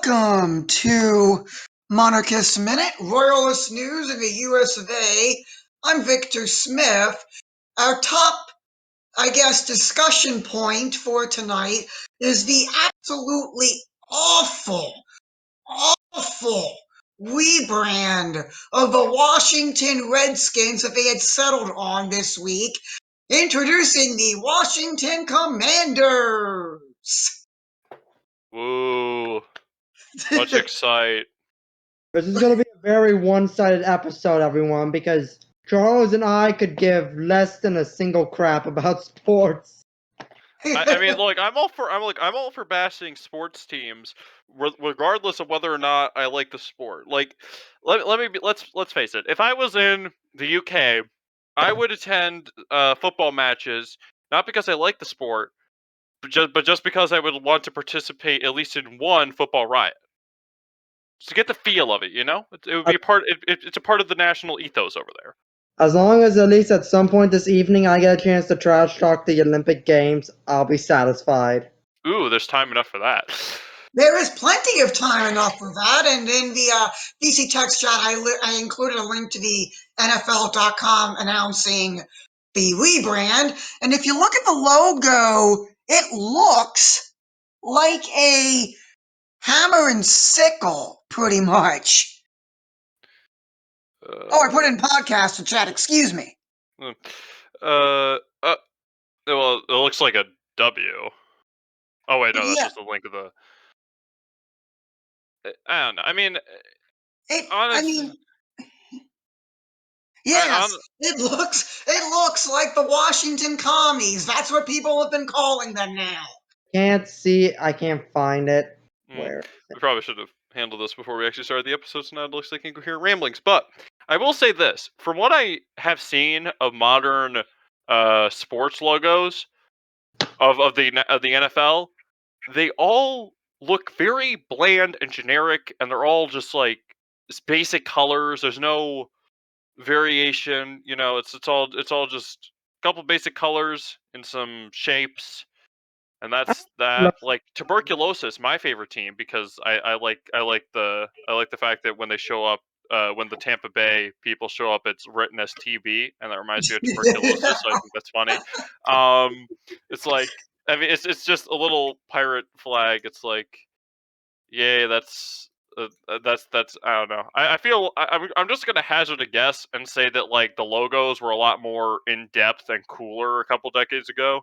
Welcome to Monarchist Minute, Royalist News in the US of A. I'm Victor Smith. Our top, discussion point for tonight is the absolutely awful rebrand of the Washington Redskins that they had settled on this week. Introducing the Washington Commanders. Woo. Much excite. This is going to be a very one-sided episode, everyone, because Charles and I could give less than a single crap about sports. I mean, look, I'm all for bashing sports teams, regardless of whether or not I like the sport. Like, let's face it. If I was in the UK, I would attend football matches not because I like the sport, but just because I would want to participate at least in one football riot. Just to get the feel of it, you know? It would be a part. It's a part of the national ethos over there. As long as at least at some point this evening I get a chance to trash talk the Olympic Games, I'll be satisfied. Ooh, there's time enough for that. There is plenty of time enough for that, and in the DC text chat, I included a link to the NFL.com announcing the rebrand. And if you look at the logo, it looks like a hammer and sickle, pretty much. I put in podcast in chat. Excuse me. Well, it looks like a W. Oh wait, no, that's just the link of the. I don't know. I mean, honestly, yes, it looks like the Washington Commies. That's what people have been calling them now. I can't find it. Where? We probably should have handled this before we actually started the episode, so now it looks like incoherent ramblings. But I will say this: from what I have seen of modern sports logos of the NFL, they all look very bland and generic, and they're all just like basic colors. There's no variation, you know. It's all just a couple basic colors and some shapes, and that's that. Like tuberculosis, my favorite team, because I like the fact that when they show up, when the Tampa Bay people show up, it's written as TB, and that reminds me of tuberculosis. So I think that's funny. It's like, I mean, it's just a little pirate flag. It's like, yay, that's I don't know. I feel I'm just gonna hazard a guess and say that like the logos were a lot more in depth and cooler a couple decades ago.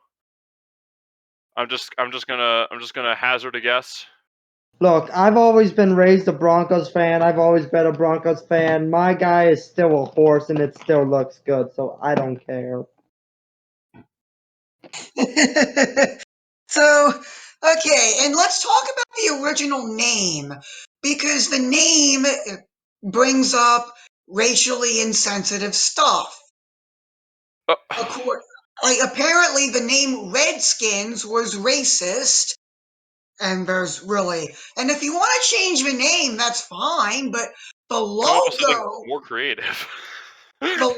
I'm just gonna hazard a guess. Look, I've always been raised a Broncos fan. I've always been a Broncos fan. My guy is still a horse, and it still looks good, so I don't care. So, okay, and let's talk about the original name, because the name brings up racially insensitive stuff. Apparently, the name Redskins was racist, and and if you want to change the name, that's fine, but the logo, more creative. the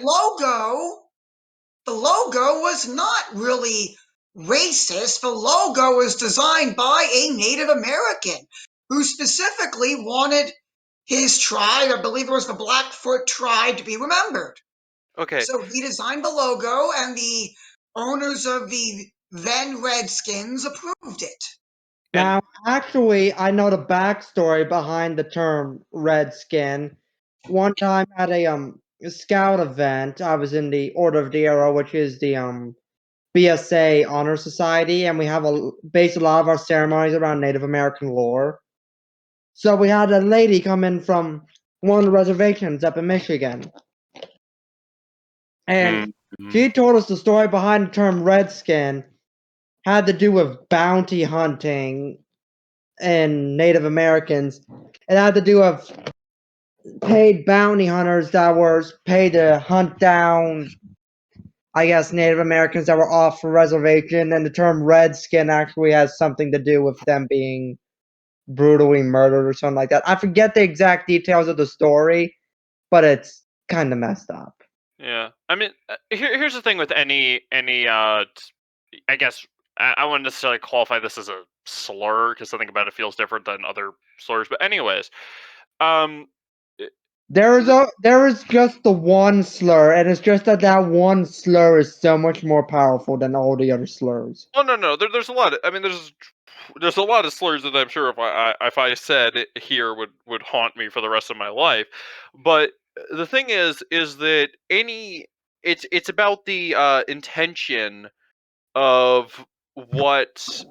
logo was not really racist. The logo was designed by a Native American who specifically wanted his tribe, I believe it was the Blackfoot tribe, to be remembered. Okay. So he designed the logo, and the owners of the then Redskins approved it. Now, actually, I know the backstory behind the term Redskin. One time at a scout event, I was in the Order of the Arrow, which is the BSA Honor Society, and we have based a lot of our ceremonies around Native American lore. So we had a lady come in from one of the reservations up in Michigan, and she told us the story behind the term Redskin had to do with bounty hunting and Native Americans. It had to do with paid bounty hunters that were paid to hunt down, I guess, Native Americans that were off the reservation, and the term Redskin actually has something to do with them being brutally murdered or something like that. I forget the exact details of the story, but it's kind of messed up. Yeah, I mean, here's the thing with any I guess I wouldn't necessarily qualify this as a slur because something about it feels different than other slurs. But anyways, um, There is just the one slur, and it's just that one slur is so much more powerful than all the other slurs. oh no, there's a lot. I mean, there's a lot of slurs that I'm sure if I said it here would haunt me for the rest of my life. But the thing is that it's about the intention of what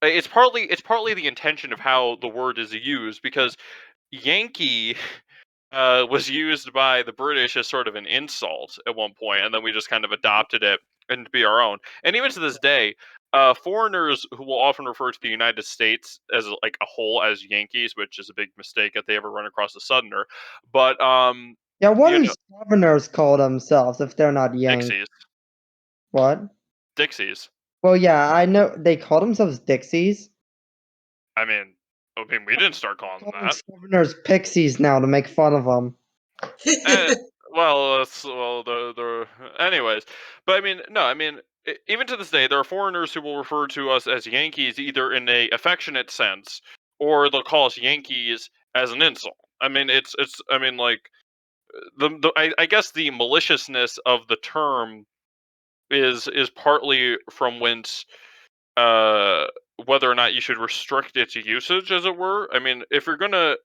it's partly the intention of how the word is used because Yankee was used by the British as sort of an insult at one point, and then we just kind of adopted it and to be our own. And even to this day, foreigners who will often refer to the United States as like a whole as Yankees, which is a big mistake if they ever run across a Southerner. But Yeah, what you do know, Southerners call themselves if they're not Yanks? Dixies, What? Dixies. Well, yeah, I know they call themselves Dixies. I mean, we didn't start calling them Calling that. Southerners Pixies now to make fun of them. Eh, anyways, but I mean, no, I mean, even to this day, there are foreigners who will refer to us as Yankees either in a affectionate sense or they'll call us Yankees as an insult. I mean, I mean, like I guess the maliciousness of the term is partly from whence uh whether or not you should restrict its usage, as it were. I mean, if you're gonna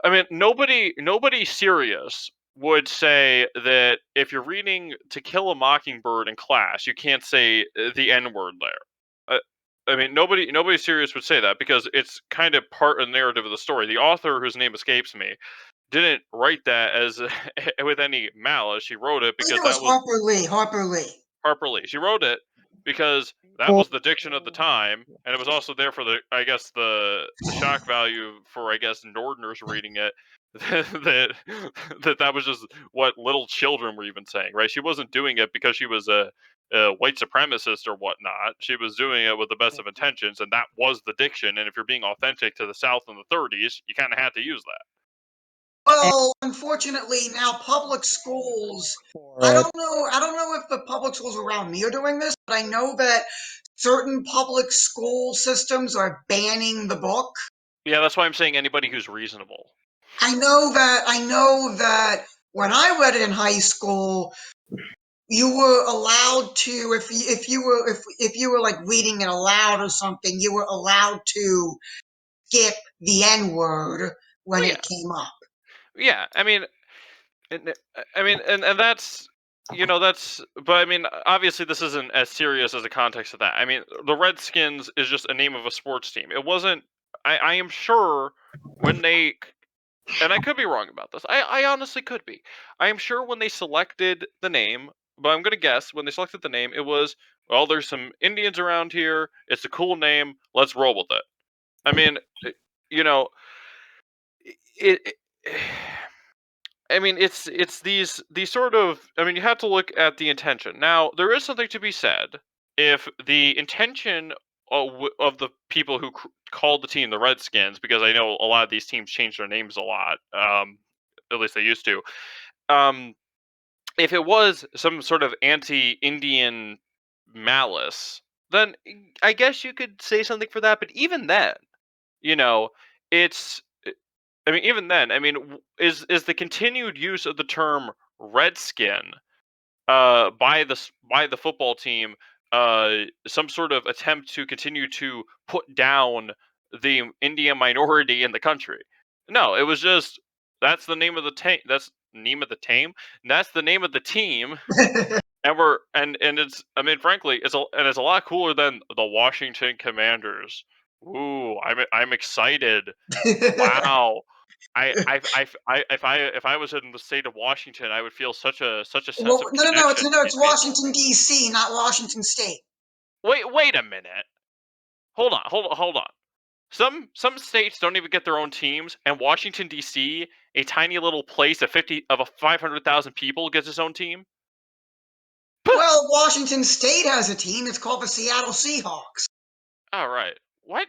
I mean, nobody serious would say that if you're reading To Kill a Mockingbird in class, you can't say the N word there. I mean, nobody serious would say that because it's kind of part of the narrative of the story. The author, whose name escapes me, didn't write that as with any malice. She wrote it I think because it was that was Harper Lee. Harper Lee. Harper Lee. She wrote it because that was the diction of the time, and it was also there for the, I guess, the shock value for, I guess, Northerners reading it. That was just what little children were even saying, right? She wasn't doing it because she was a white supremacist or whatnot. She was doing it with the best of intentions, and that was the diction. And if you're being authentic to the South in the 30s, you kind of had to use that. Well, unfortunately, now public schools. For it. I don't know if the public schools around me are doing this, but I know that certain public school systems are banning the book. Yeah, that's why I'm saying anybody who's reasonable. I know that when I read it in high school, you were allowed to if you were like reading it aloud or something, you were allowed to skip the N word when Well, it yeah, came up. yeah. I mean, and that's that's. But I mean, obviously, this isn't as serious as the context of that. I mean, the Redskins is just a name of a sports team. It wasn't. I am sure when they, and I could be wrong about this. I honestly could be. I am sure when they selected the name, but I'm gonna guess when they selected the name, it was, well, there's some Indians around here. It's a cool name. Let's roll with it. I mean, you know, it I mean, it's these sort of. I mean, you have to look at the intention. Now, there is something to be said if the intention of the people who called the team the Redskins, because I know a lot of these teams change their names a lot. At least they used to. Um, if it was some sort of anti-Indian malice, then I guess you could say something for that. But even then, you know, it's I mean, even then, I mean, is the continued use of the term "redskin" by the football team some sort of attempt to continue to put down the Indian minority in the country? No, it was just that's the name of the team. That's name of the team. That's the name of the team, and it's. I mean, frankly, it's a lot cooler than the Washington Commanders. Ooh, I'm excited. Wow. If I was in the state of Washington, I would feel such a sense Well, of connection to it's these people. Washington D.C., not Washington State. Wait a minute. Hold on. Some states don't even get their own teams, and Washington D.C., a tiny little place of 500,000 people, gets its own team. Well, Washington State has a team. It's called the Seattle Seahawks. All right. What?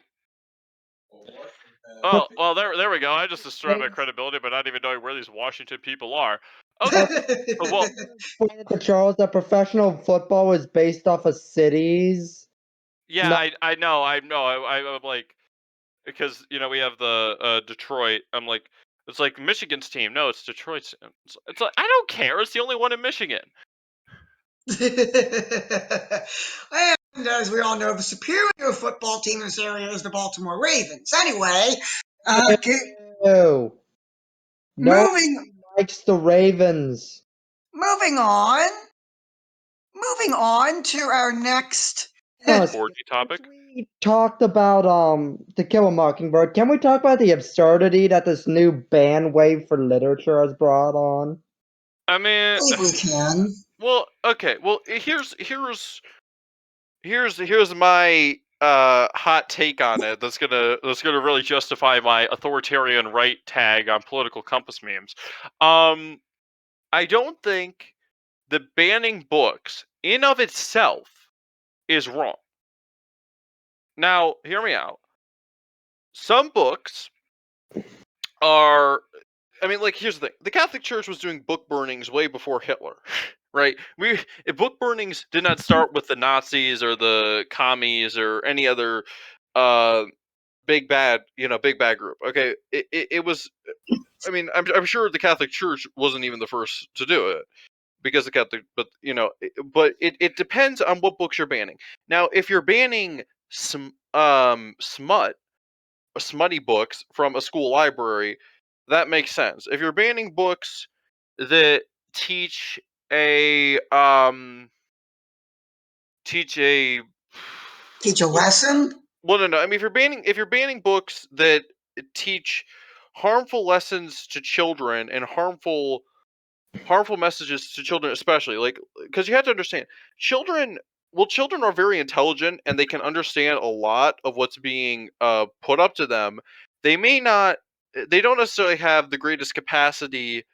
Oh, well, there we go. I just destroyed my credibility by not even knowing where these Washington people are. Okay. Well, Explain it to Charles that professional football is based off of cities. Yeah, No. I know. I'm like, because we have the Detroit. I'm like, it's like Michigan's team. No, it's Detroit's. It's like, I don't care. It's the only one in Michigan. And as we all know, the superior football team in this area is the Baltimore Ravens. Anyway, No. No moving one likes the Ravens. moving on. Moving on to our next. Oh, Orgy topic. we talked about To Kill a Mockingbird. Can we talk about the absurdity that this new ban wave for literature has brought on? I mean, I believe we can. well, okay. Well, here's my hot take on it. That's gonna really justify my authoritarian right tag on political compass memes. I don't think the banning books in of itself is wrong. Now, hear me out. Some books are, I mean, like, here's the thing. The Catholic Church was doing book burnings way before Hitler, right? Book burnings did not start with the Nazis or the commies or any other uh big bad group. Okay, it was, I mean, I'm sure the Catholic Church wasn't even the first to do it, because the Catholic, but it depends on what books you're banning. Now, if you're banning smutty books from a school library, that makes sense. If you're banning books that teach a teach a Teach a what, lesson. well, no, I mean, if you're banning books that teach harmful lessons to children and harmful messages to children, especially, like, because you have to understand, children children are very intelligent and they can understand a lot of what's being put up to them. They don't necessarily have the greatest capacity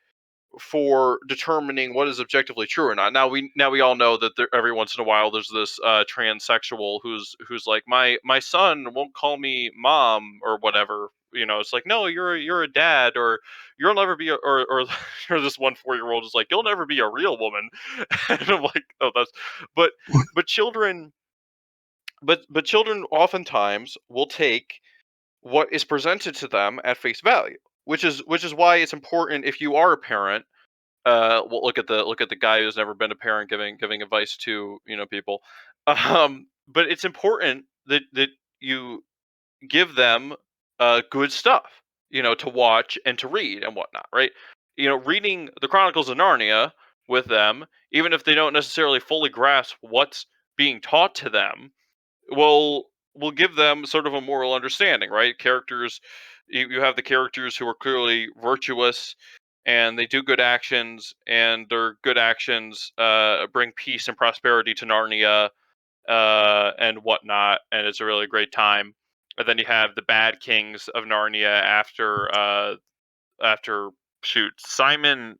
for determining what is objectively true or not. Now we all know that every once in a while there's this transsexual who's like, my son won't call me mom or whatever. It's like, no, you're a dad, or you'll never be or this one 4-year-old is like, you'll never be a real woman. And I'm like, oh, that's but but children but children oftentimes will take what is presented to them at face value, which is why it's important, if you are a parent. Well, look at the guy who's never been a parent giving advice to people. But it's important that you give them good stuff, to watch and to read and whatnot, right? Reading the Chronicles of Narnia with them, even if they don't necessarily fully grasp what's being taught to them, will give them sort of a moral understanding, right? You have the characters who are clearly virtuous and they do good actions, and their good actions bring peace and prosperity to Narnia and whatnot, and it's a really great time. And then you have the bad kings of Narnia after shoot Simon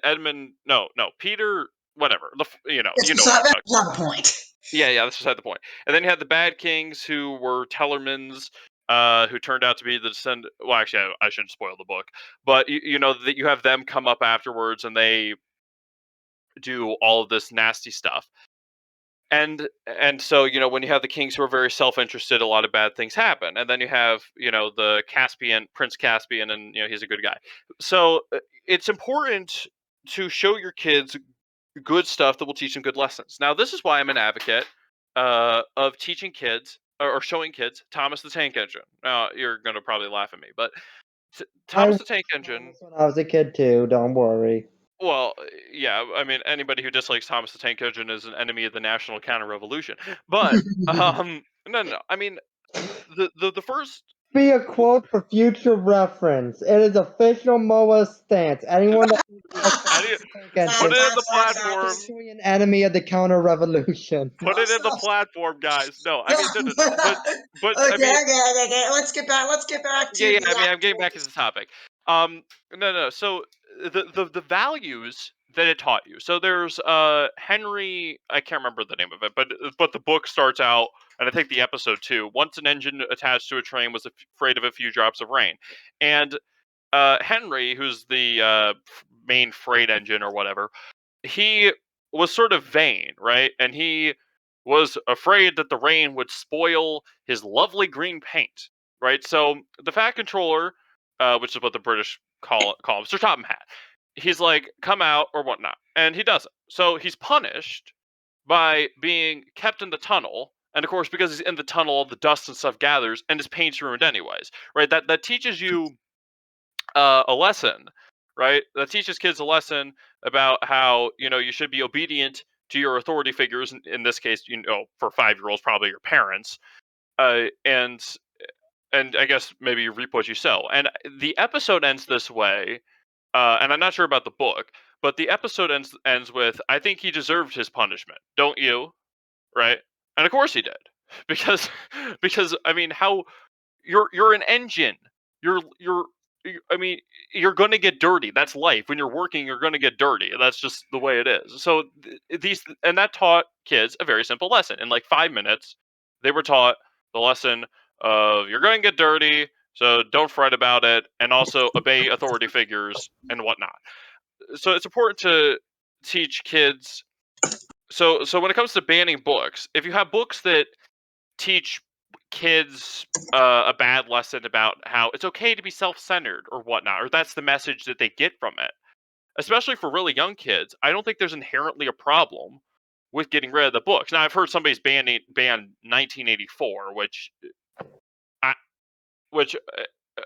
Edmund, no Peter, whatever, what I'm That's talking. not the point. Yeah, that's beside the point. And then you had the bad kings who were Tellermans, who turned out to be the descendant. Well, actually, I shouldn't spoil the book, but you know that you have them come up afterwards and they do all of this nasty stuff. And so, when you have the kings who are very self-interested, a lot of bad things happen. And then you have, the Prince Caspian, and he's a good guy. So it's important to show your kids good stuff that will teach them good lessons. Now, this is why I'm an advocate of teaching kids, or showing kids, Thomas the Tank Engine. Now, you're going to probably laugh at me, but I Thomas the Tank Engine. when I was a kid too. Don't worry. Well, yeah, I mean, anybody who dislikes Thomas the Tank Engine is an enemy of the National Counter-Revolution. But no, I mean, the first. Be a quote for future reference. It is official MOA stance. Anyone that Put it in the Stop. platform. is an enemy of the counter revolution. Put it in the platform, guys. No, I mean, no. But I Okay, mean, okay. Let's get back to yeah. the I mean, I'm getting back to actual. the topic. No. So the values that it taught you. So there's Henry. I can't remember the name of it, but the book starts out, and I think the episode too. Once an engine attached to a train was afraid of a few drops of rain, and Henry, who's the main freight engine or whatever, he was sort of vain, right? And he was afraid that the rain would spoil his lovely green paint, right? So the Fat Controller, which is what the British call him, Sir Topham Hatt, he's like, come out or whatnot, and he doesn't. So he's punished by being kept in the tunnel, and of course, because he's in the tunnel, all the dust and stuff gathers, and his paint's ruined anyways, right? That teaches you a lesson, right? That teaches kids a lesson about how you should be obedient to your authority figures. In this case, for 5-year-olds, probably your parents, and I guess maybe you reap what you sow. And the episode ends this way, and I'm not sure about the book, but the episode ends with, I think he deserved his punishment, don't you? Right? And of course he did, because I mean, how you're an engine. I mean, you're going to get dirty. That's life. When you're working, you're going to get dirty. That's just the way it is. So that taught kids a very simple lesson. In like 5 minutes, they were taught the lesson of you're going to get dirty, so don't fret about it, and also obey authority figures and whatnot. So it's important to teach kids. So when it comes to banning books, if you have books that teach kids a bad lesson about how it's okay to be self-centered or whatnot, or that's the message that they get from it, especially for really young kids, I don't think there's inherently a problem with getting rid of the books. Now, I've heard somebody's banned 1984, which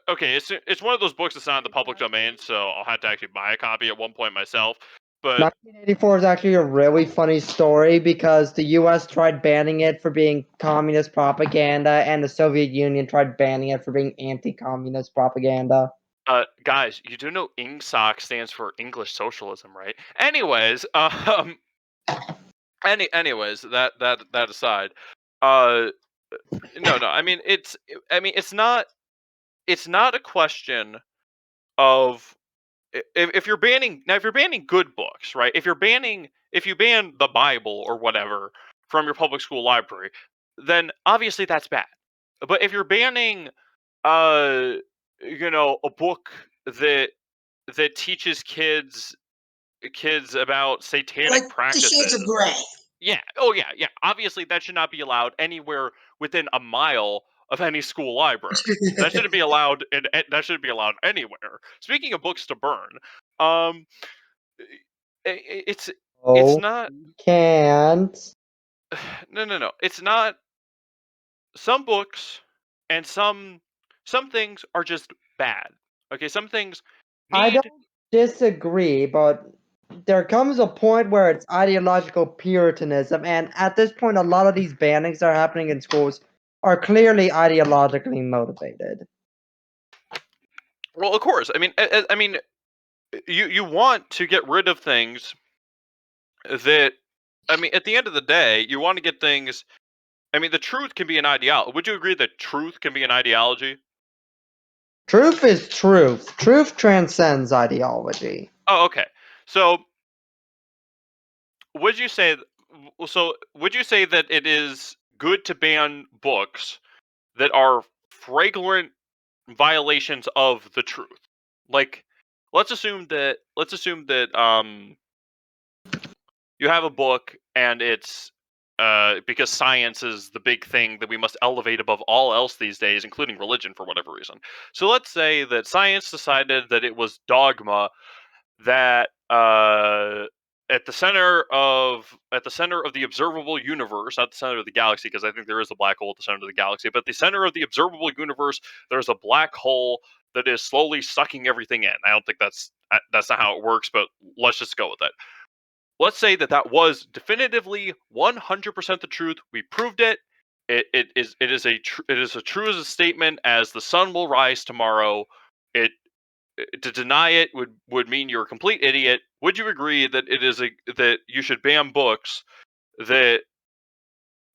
okay, it's one of those books that's not in the public domain, so I'll have to actually buy a copy at one point myself. But 1984 is actually a really funny story because the U.S. tried banning it for being communist propaganda, and the Soviet Union tried banning it for being anti-communist propaganda. Guys, you do know INGSOC stands for English Socialism, right? Anyways, anyways, that aside, no, I mean it's not a question of if you're banning good books, right? If you ban the Bible or whatever from your public school library, then obviously that's bad. But if you're banning a book that teaches kids about satanic Like the Shades of practices. Grey. Yeah. Oh yeah. Obviously that should not be allowed anywhere within a mile of any school library. That shouldn't be allowed that shouldn't be allowed anywhere. Speaking of books to burn, um it's Oh, not can't. no. It's not. Some books and some things are just bad. Okay, some things I need. don't disagree, but there comes a point where it's ideological puritanism, and at this point, a lot of these bannings that are happening in schools are clearly ideologically motivated. Well, of course. I mean, you want to get rid of things that. I mean, at the end of the day, you want to get things. I mean, the truth can be an ideology. Would you agree that truth can be an ideology? Truth is truth. Truth transcends ideology. Oh, okay. So, would you say? Would you say that it is good to ban books that are flagrant violations of the truth? Like, let's assume that you have a book and it's because science is the big thing that we must elevate above all else these days, including religion for whatever reason. So let's say that science decided that it was dogma that at the center of the observable universe, not the center of the galaxy, because I think there is a black hole at the center of the galaxy, but the center of the observable universe, there's a black hole that is slowly sucking everything in. I don't think that's not how it works, but let's just go with it. Let's say that was definitively 100% the truth. We proved it. It is a true as a statement as the sun will rise tomorrow. It To deny it would mean you're a complete idiot. Would you agree that that you should ban books that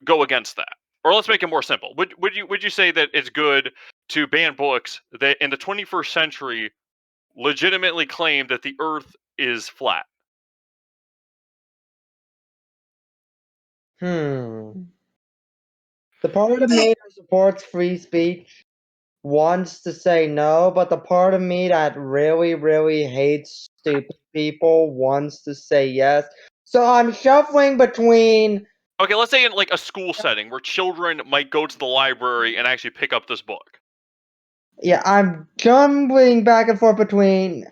go against that? Or let's make it more simple. Would you say that it's good to ban books that in the 21st century legitimately claim that the earth is flat? The part of me that supports free speech wants to say no, but the part of me that really, really hates stupid people wants to say yes. So I'm shuffling between Okay, let's say in like a school setting where children might go to the library and actually pick up this book. Yeah, I'm jumbling back and forth between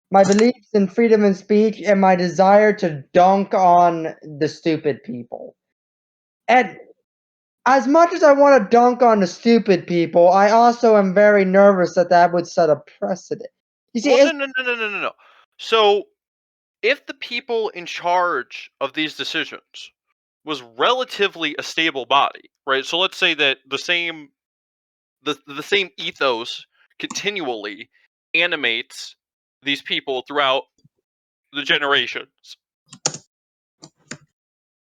my beliefs in freedom of speech and my desire to dunk on the stupid people. And as much as I want to dunk on the stupid people, I also am very nervous that would set a precedent. You see, Well, no. So, if the people in charge of these decisions was relatively a stable body, right? So let's say that the same ethos continually animates these people throughout the generations.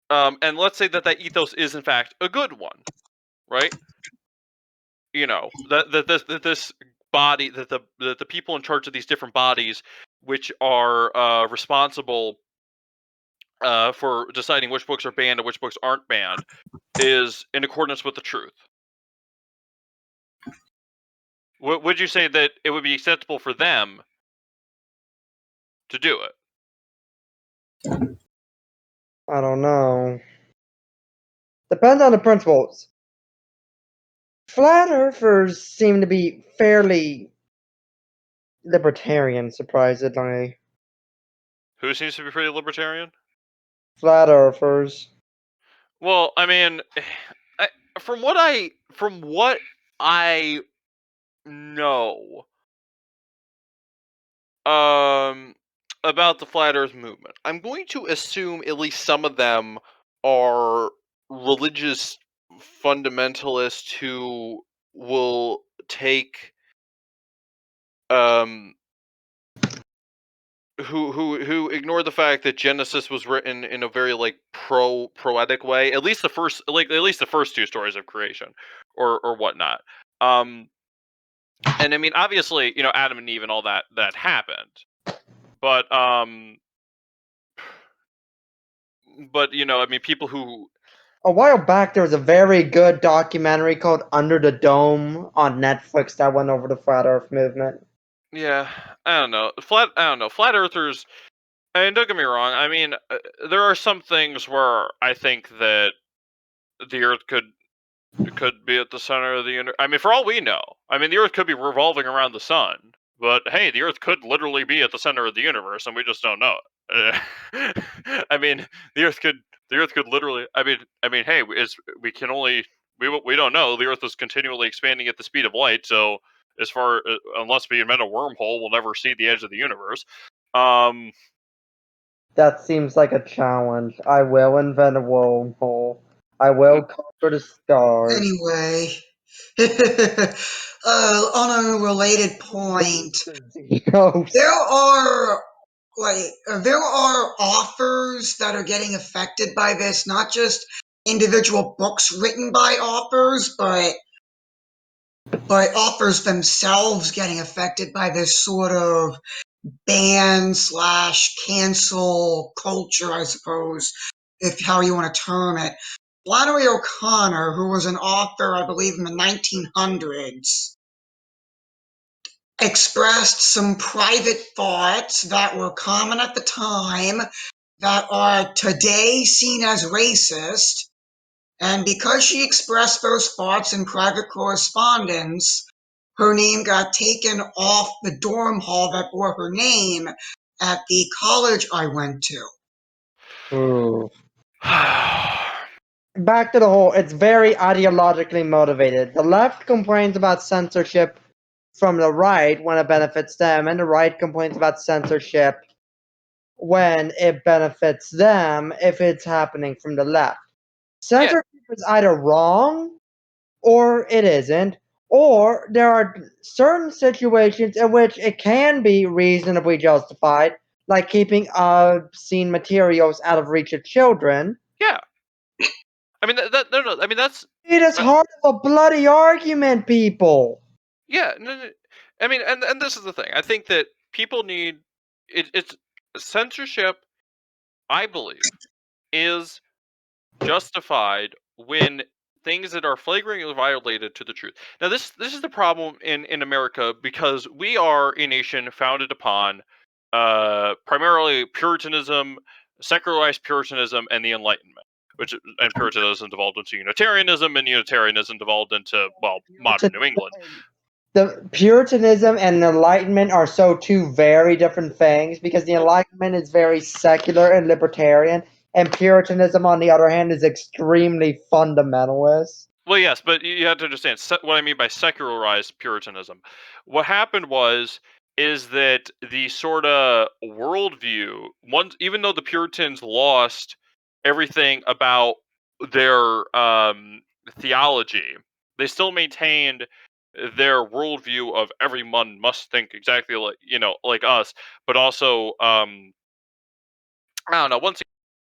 And let's say that ethos is in fact a good one, right? You know, that this body, that the people in charge of these different bodies, which are responsible for deciding which books are banned and which books aren't banned, is in accordance with the truth. Would you say that it would be acceptable for them to do it? I don't know. Depends on the principles. Flat earthers seem to be fairly libertarian, surprisingly. Who seems to be pretty libertarian? Flat earthers. Well, I mean, from what I know, about the flat Earth movement, I'm going to assume at least some of them are religious fundamentalists who will take um who ignore the fact that Genesis was written in a very like poetic way. At least the first two stories of creation, or whatnot. And I mean, obviously, you know, Adam and Eve and all that happened, but you know, I mean, people who A while back, there was a very good documentary called Under the Dome on Netflix that went over the flat Earth movement. yeah, I don't know, flat earthers. I mean, don't get me wrong. I mean, there are some things where I think that the Earth could be at the center of the universe. I mean, for all we know, I mean, the Earth could be revolving around the sun. But hey, the Earth could literally be at the center of the universe, and we just don't know it. I mean, the Earth could literally. I mean, hey, we don't know. The Earth is continually expanding at the speed of light, so unless we invent a wormhole, we'll never see the edge of the universe. Um, That seems like a challenge. I will invent a wormhole. I will conquer the stars. Anyway, on a related point, there are authors that are getting affected by this, not just individual books written by authors, but authors themselves getting affected by this sort of ban/cancel culture, I suppose, if how you want to term it. Flannery O'Connor, who was an author, I believe, in the 1900s, expressed some private thoughts that were common at the time that are today seen as racist. And because she expressed those thoughts in private correspondence, her name got taken off the dorm hall that bore her name at the college I went to. Ooh. Back to the whole, it's very ideologically motivated. The left complains about censorship from the right when it benefits them, and the right complains about censorship when it benefits them if it's happening from the left. Censorship is either wrong or it isn't, or there are certain situations in which it can be reasonably justified, like keeping obscene materials out of reach of children. yeah. I mean, no. I mean, that's It is hard of a bloody argument, people. yeah. No. I mean, and this is the thing. I think that people need it's censorship. I believe is justified when things that are flagrantly violated to the truth. Now, this is the problem in America because we are a nation founded upon primarily Puritanism, secularized Puritanism, and the Enlightenment. and Puritanism devolved into Unitarianism, and Unitarianism devolved into, well, modern New England. The Puritanism and Enlightenment are so two very different things, because the Enlightenment is very secular and libertarian, and Puritanism, on the other hand, is extremely fundamentalist. Well, yes, but you have to understand what I mean by secularized Puritanism. What happened is that the sort of worldview, even though the Puritans lost everything about their theology, they still maintained their worldview of everyone must think exactly like us, but also I don't know. Once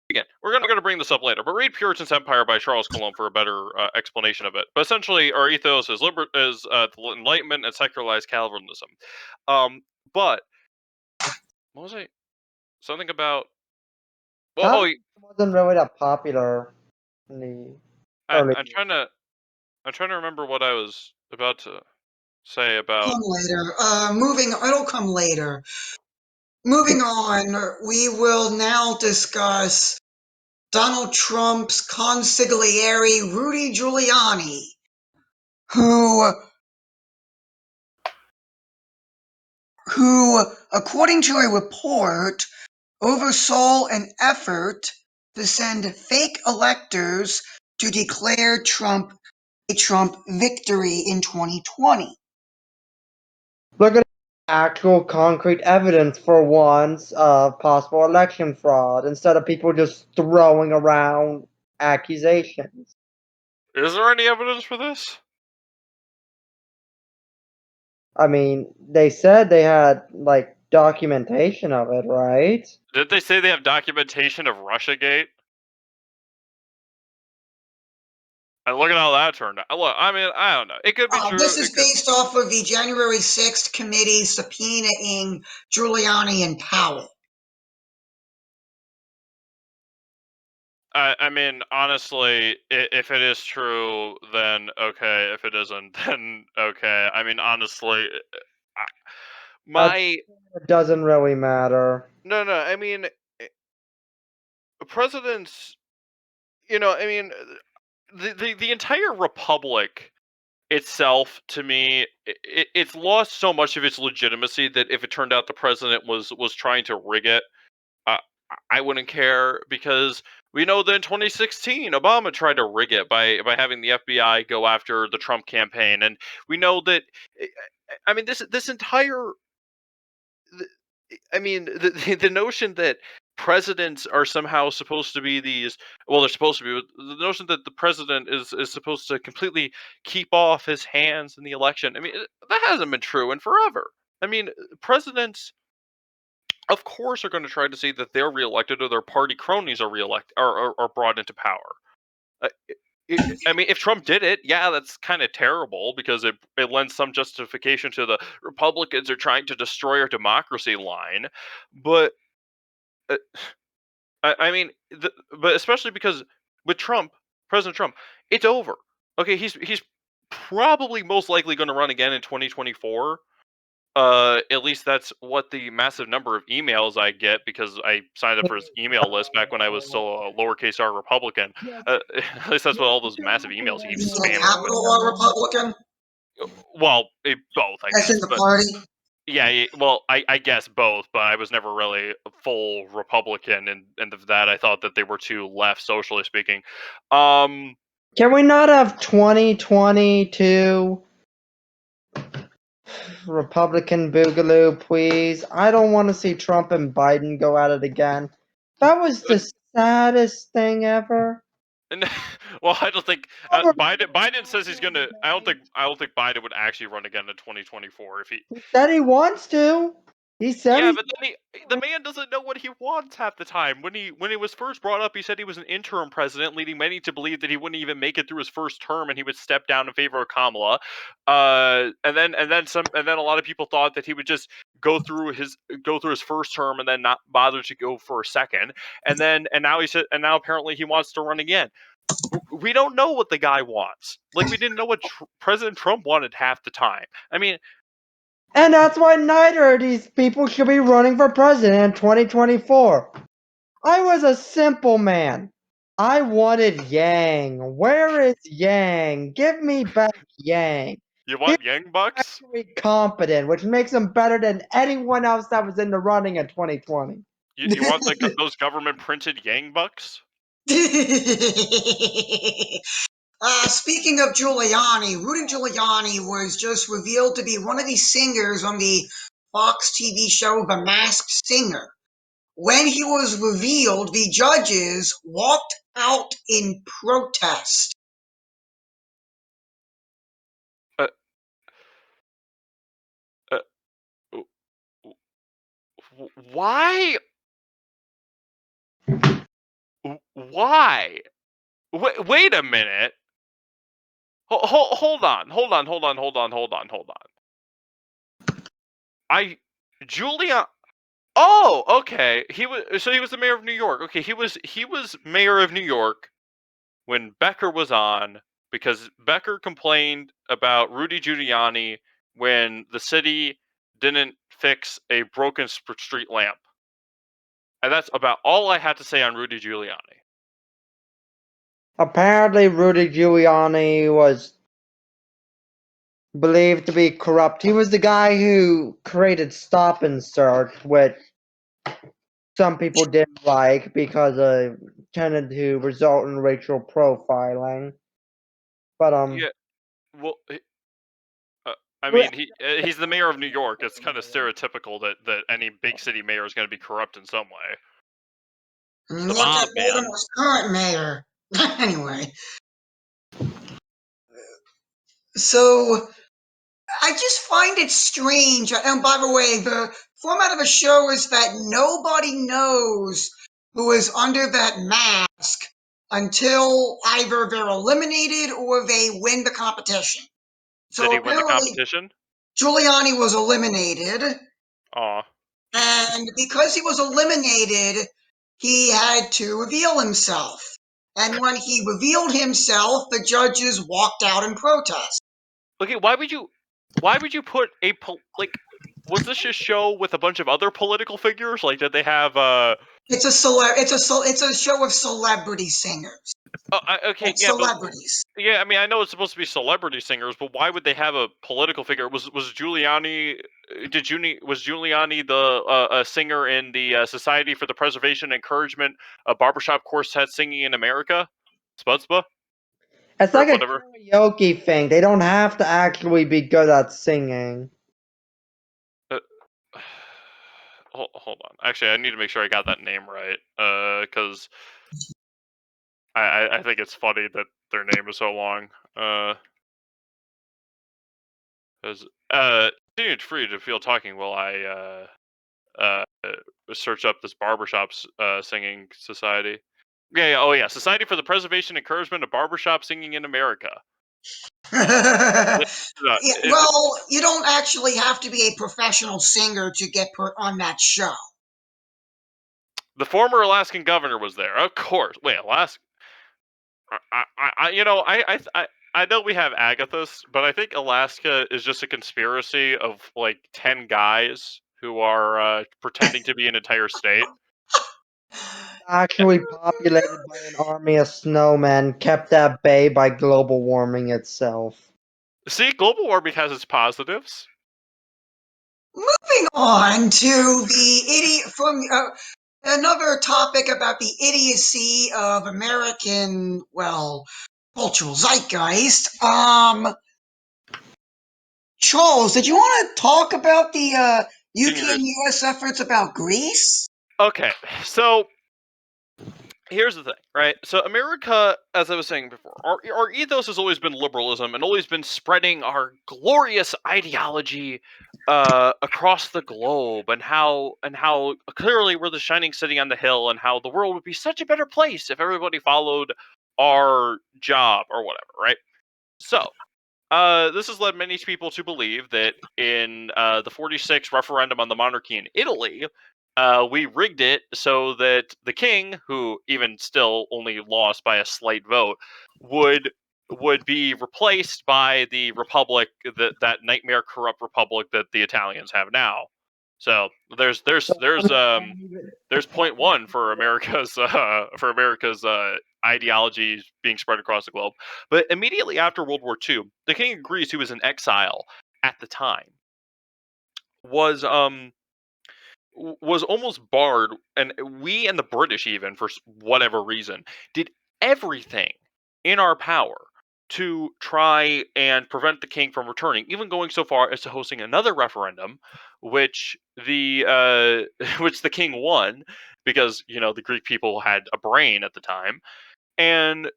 again, we're gonna bring this up later, but read Puritan's Empire by Charles Colomb for a better explanation of it. But essentially, our ethos is the Enlightenment and secularized Calvinism. But what was I? Something about? Well, Calvinism wasn't really that popular in the early I'm trying to remember what I was about to say about. Come later. It'll come later. Moving on, we will now discuss Donald Trump's consigliere, Rudy Giuliani, who, according to a report, oversaw an effort to send fake electors to declare Trump a Trump victory in 2020. Look at actual concrete evidence for once of possible election fraud, instead of people just throwing around accusations. Is there any evidence for this? I mean, they said they had, like, documentation of it, right? Did they say they have documentation of Russiagate? And look at how that turned out. Look, I mean, I don't know. It could be true. This is based off of the January 6th committee subpoenaing Giuliani and Powell. I mean, honestly, if it is true, then okay. If it isn't, then okay. I mean, honestly, It doesn't really matter. no. I mean, presidents. I mean, the entire republic itself, to me, it's lost so much of its legitimacy that if it turned out the president was trying to rig it, uh, I wouldn't care, because we know that in 2016 Obama tried to rig it by having the FBI go after the Trump campaign, and we know that. I mean, this entire. I mean, the notion that presidents are somehow supposed to be these. Well, they're supposed to be. The notion that the president is supposed to completely keep off his hands in the election. I mean, that hasn't been true in forever. I mean, presidents, of course, are going to try to see that they're reelected or their party cronies are reelected are brought into power. Uh, I mean, if Trump did it, yeah, that's kind of terrible, because it lends some justification to the Republicans are trying to destroy our democracy line. But uh, I mean, but especially because with Trump, President Trump, it's over. Okay, he's probably most likely going to run again in 2024. At least that's what the massive number of emails I get, because I signed up for his email list back when I was still a lowercase r Republican. At least that's what all those massive emails he keeps Is it a spamming with. capital R Republican? Well, both, I As in guess. the But party? yeah, well, I guess both, but I was never really a full Republican, and of that I thought that they were too left, socially speaking. Um, Can we not have 2022 Republican Boogaloo, please? I don't want to see Trump and Biden go at it again. That was the saddest thing ever. and, well, I don't think Biden says he's gonna. I don't think Biden would actually run again in 2024 if he. He said he wants to. He said Yeah, he. but then the man doesn't know what he wants half the time. When he was first brought up, he said he was an interim president, leading many to believe that he wouldn't even make it through his first term, and he would step down in favor of Kamala. And then a lot of people thought that he would just go through his first term and then not bother to go for a second. And now apparently he wants to run again. We don't know what the guy wants. Like, we didn't know what President Trump wanted half the time. I mean, And that's why neither of these people should be running for president in 2024. I was a simple man. I wanted Yang. Where is Yang? Give me back Yang. You want Yang Bucks? Actually competent, which makes him better than anyone else that was in the running in 2020. You want those government printed Yang Bucks? Speaking of Giuliani, Rudy Giuliani was just revealed to be one of the singers on the Fox TV show The Masked Singer. When he was revealed, the judges walked out in protest. Uh, why? Why? Wait a minute. Hold on. Julia. Oh, okay. He was the mayor of New York. Okay, he was mayor of New York when Becker was on because Becker complained about Rudy Giuliani when the city didn't fix a broken street lamp. And that's about all I had to say on Rudy Giuliani. Apparently, Rudy Giuliani was believed to be corrupt. He was the guy who created Stop and Search, which some people didn't like because it tended to result in racial profiling. But Yeah, well, I mean, he's the mayor of New York. It's kind of stereotypical that any big city mayor is going to be corrupt in some way. The Look at mob, man. Baltimore's current mayor. Anyway. So, I just find it strange. And by the way, the format of the show is that nobody knows who is under that mask until either they're eliminated or they win the competition. Did So he win the apparently, competition? Giuliani was eliminated. Aw. And because he was eliminated, he had to reveal himself. And when he revealed himself, the judges walked out in protest. Okay, why would you put was this a show with a bunch of other political figures? Like, did they have It's a show of celebrity singers. okay, It's yeah, but celebrities. yeah, I mean, I know it's supposed to be celebrity singers, but why would they have a political figure? Was Giuliani? Was Giuliani the a singer in the Society for the Preservation and Encouragement of Barbershop Quartet Singing in America, SPUDSPA, it's or like a whatever? karaoke thing. They don't have to actually be good at singing. Uh, hold on. Actually, I need to make sure I got that name right, because I think it's funny that their name is so long. As continue free to feel talking while I search up this barbershop singing society. Oh yeah, Society for the Preservation and Encouragement of Barbershop Singing in America. Yeah, well, you don't actually have to be a professional singer to get put on that show. The former Alaskan governor was there, of course. Wait, Alaska? I know we have Agathis, but I think Alaska is just a conspiracy of like 10 guys who are pretending to be an entire state. Actually populated by an army of snowmen kept at bay by global warming itself. See, global warming has its positives. Moving on to the idiot from another topic about the idiocy of American, well, cultural zeitgeist. Charles, did you want to talk about the UK and US efforts about Greece? Okay, so here's the thing, right? So America, as I was saying before, our ethos has always been liberalism and always been spreading our glorious ideology across the globe, and how clearly we're the shining city on the hill, and how the world would be such a better place if everybody followed our job or whatever, right? So this has led many people to believe that in the 46 referendum on the monarchy in Italy, we rigged it so that the king, who even still only lost by a slight vote, would be replaced by the republic, that nightmare corrupt republic that the Italians have now. So there's point one for America's ideology being spread across the globe. But immediately after World War II, the King of Greece, who was in exile at the time, was almost barred, and we and the British, even for whatever reason, did everything in our power to try and prevent the king from returning, even going so far as to hosting another referendum, which the which the king won because the Greek people had a brain at the time, and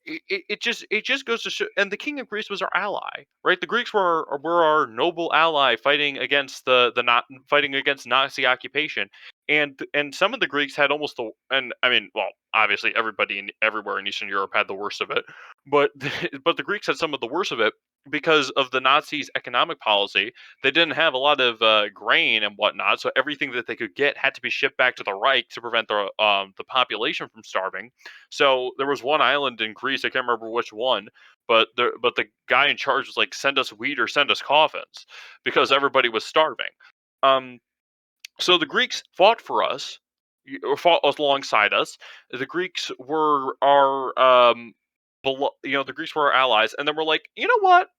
it just goes to show. And the king of Greece was our ally, right? The Greeks were our noble ally fighting against the not fighting against Nazi occupation, and some of the Greeks had almost the and I mean, well, obviously everywhere in Eastern Europe had the worst of it, but but the Greeks had some of the worst of it because of the Nazis' economic policy. They didn't have a lot of grain and whatnot, so everything that they could get had to be shipped back to the Reich to prevent the population from starving. So there was one island in Greece, I can't remember which one, but the guy in charge was like, "Send us wheat or send us coffins," because everybody was starving. Um, so the Greeks fought for us, or fought alongside us. The Greeks were the Greeks were our allies, and then we're like, you know what?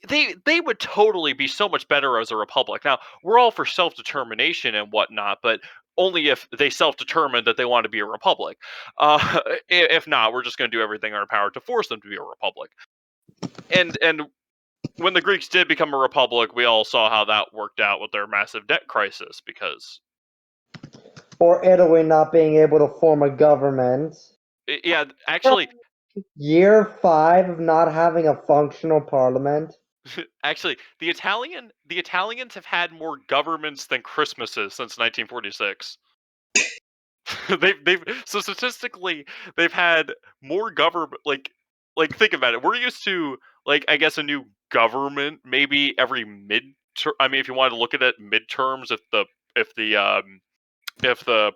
They would totally be so much better as a republic. Now, we're all for self-determination and whatnot, but only if they self-determine that they want to be a republic. If not, we're just going to do everything in our power to force them to be a republic. And when the Greeks did become a republic, we all saw how that worked out with their massive debt crisis, because Or Italy not being able to form a government. yeah, actually, Year 5 of not having a functional parliament. actually, the Italians have had more governments than Christmases since 1946. they've so statistically they've had more government, like think about it. We're used to, like, I guess a new government maybe every mid. I mean, if you wanted to look at it midterms, if the if a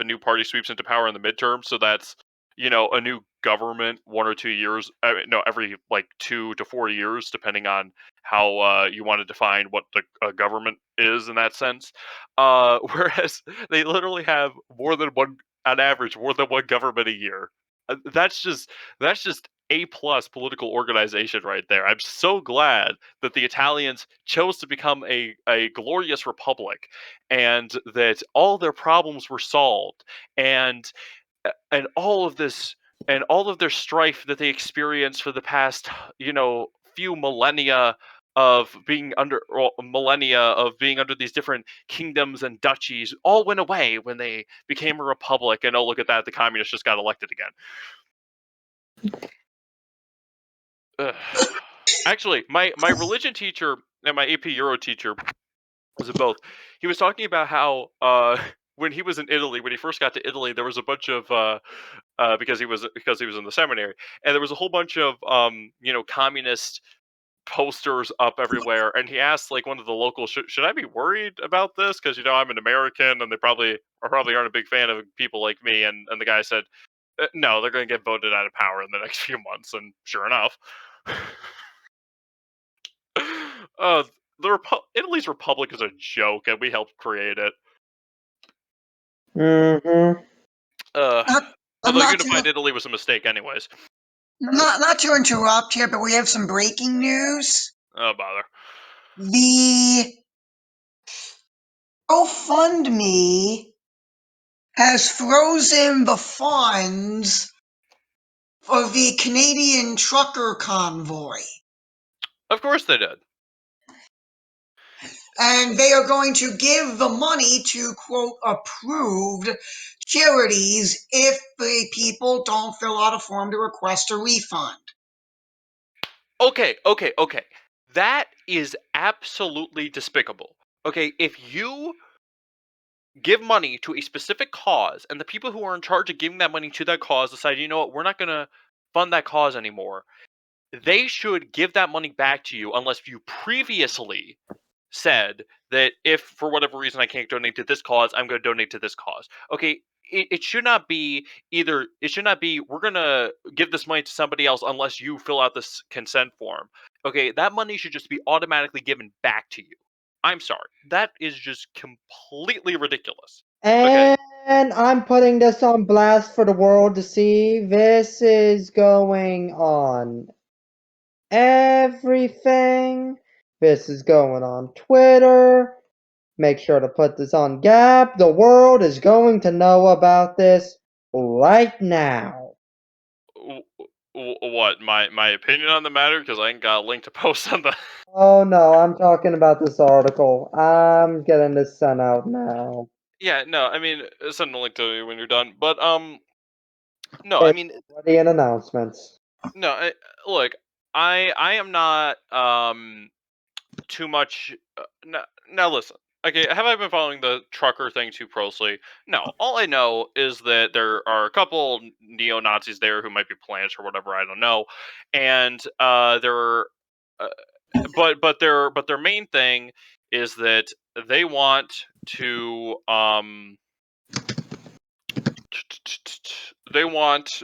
new party sweeps into power in the midterm, so that's a new government 1 or 2 years. No, every like 2 to 4 years, depending on how you want to define what the government is in that sense. Whereas they literally have more than one, on average, more than one government a year. That's just A+ political organization right there. I'm so glad that the Italians chose to become a glorious republic, and that all their problems were solved, and all of this, and all of their strife that they experienced for the past few millennia of being under these different kingdoms and duchies, all went away when they became a republic. And oh, look at that, the communists just got elected again. Ugh. Actually, my religion teacher and my AP Euro teacher, was it both? He was talking about how when he was in Italy, when he first got to Italy, there was a bunch of because he was in the seminary, and there was a whole bunch of communist posters up everywhere. And he asked, like, one of the locals, should I be worried about this, because I'm an American and they probably aren't a big fan of people like me. And the guy said, no, they're going to get voted out of power in the next few months. And sure enough. uh, Italy's republic is a joke, and we helped create it. Mm-hmm. Although not unified to Italy was a mistake, anyways. not to interrupt here, but we have some breaking news. Oh, bother. The GoFundMe has frozen the funds for the Canadian trucker convoy. Of course they did. And they are going to give the money to, quote, approved charities if the people don't fill out a form to request a refund. Okay. That is absolutely despicable. Okay, if you give money to a specific cause, and the people who are in charge of giving that money to that cause decide, you know what, we're not going to fund that cause anymore, they should give that money back to you, unless you previously said that if for whatever reason I can't donate to this cause, I'm going to donate to this cause. Okay, it should not be we're going to give this money to somebody else unless you fill out this consent form. Okay, that money should just be automatically given back to you. I'm sorry. That is just completely ridiculous. Okay. And I'm putting this on blast for the world to see. This is going on everything. This is going on Twitter. Make sure to put this on Gap. The world is going to know about this right now. What? My opinion on the matter? Because I ain't got a link to post on the. Oh no, I'm talking about this article. I'm getting this sent out now. Yeah, no, I mean, send a link to me when you're done. But no, I It's mean, already in announcements. no. Look, I am not too much. Now listen. Okay, have I been following the trucker thing too closely? No. All I know is that there are a couple neo Nazis there who might be plants or whatever. I don't know, and they're. But their main thing is that they want to they want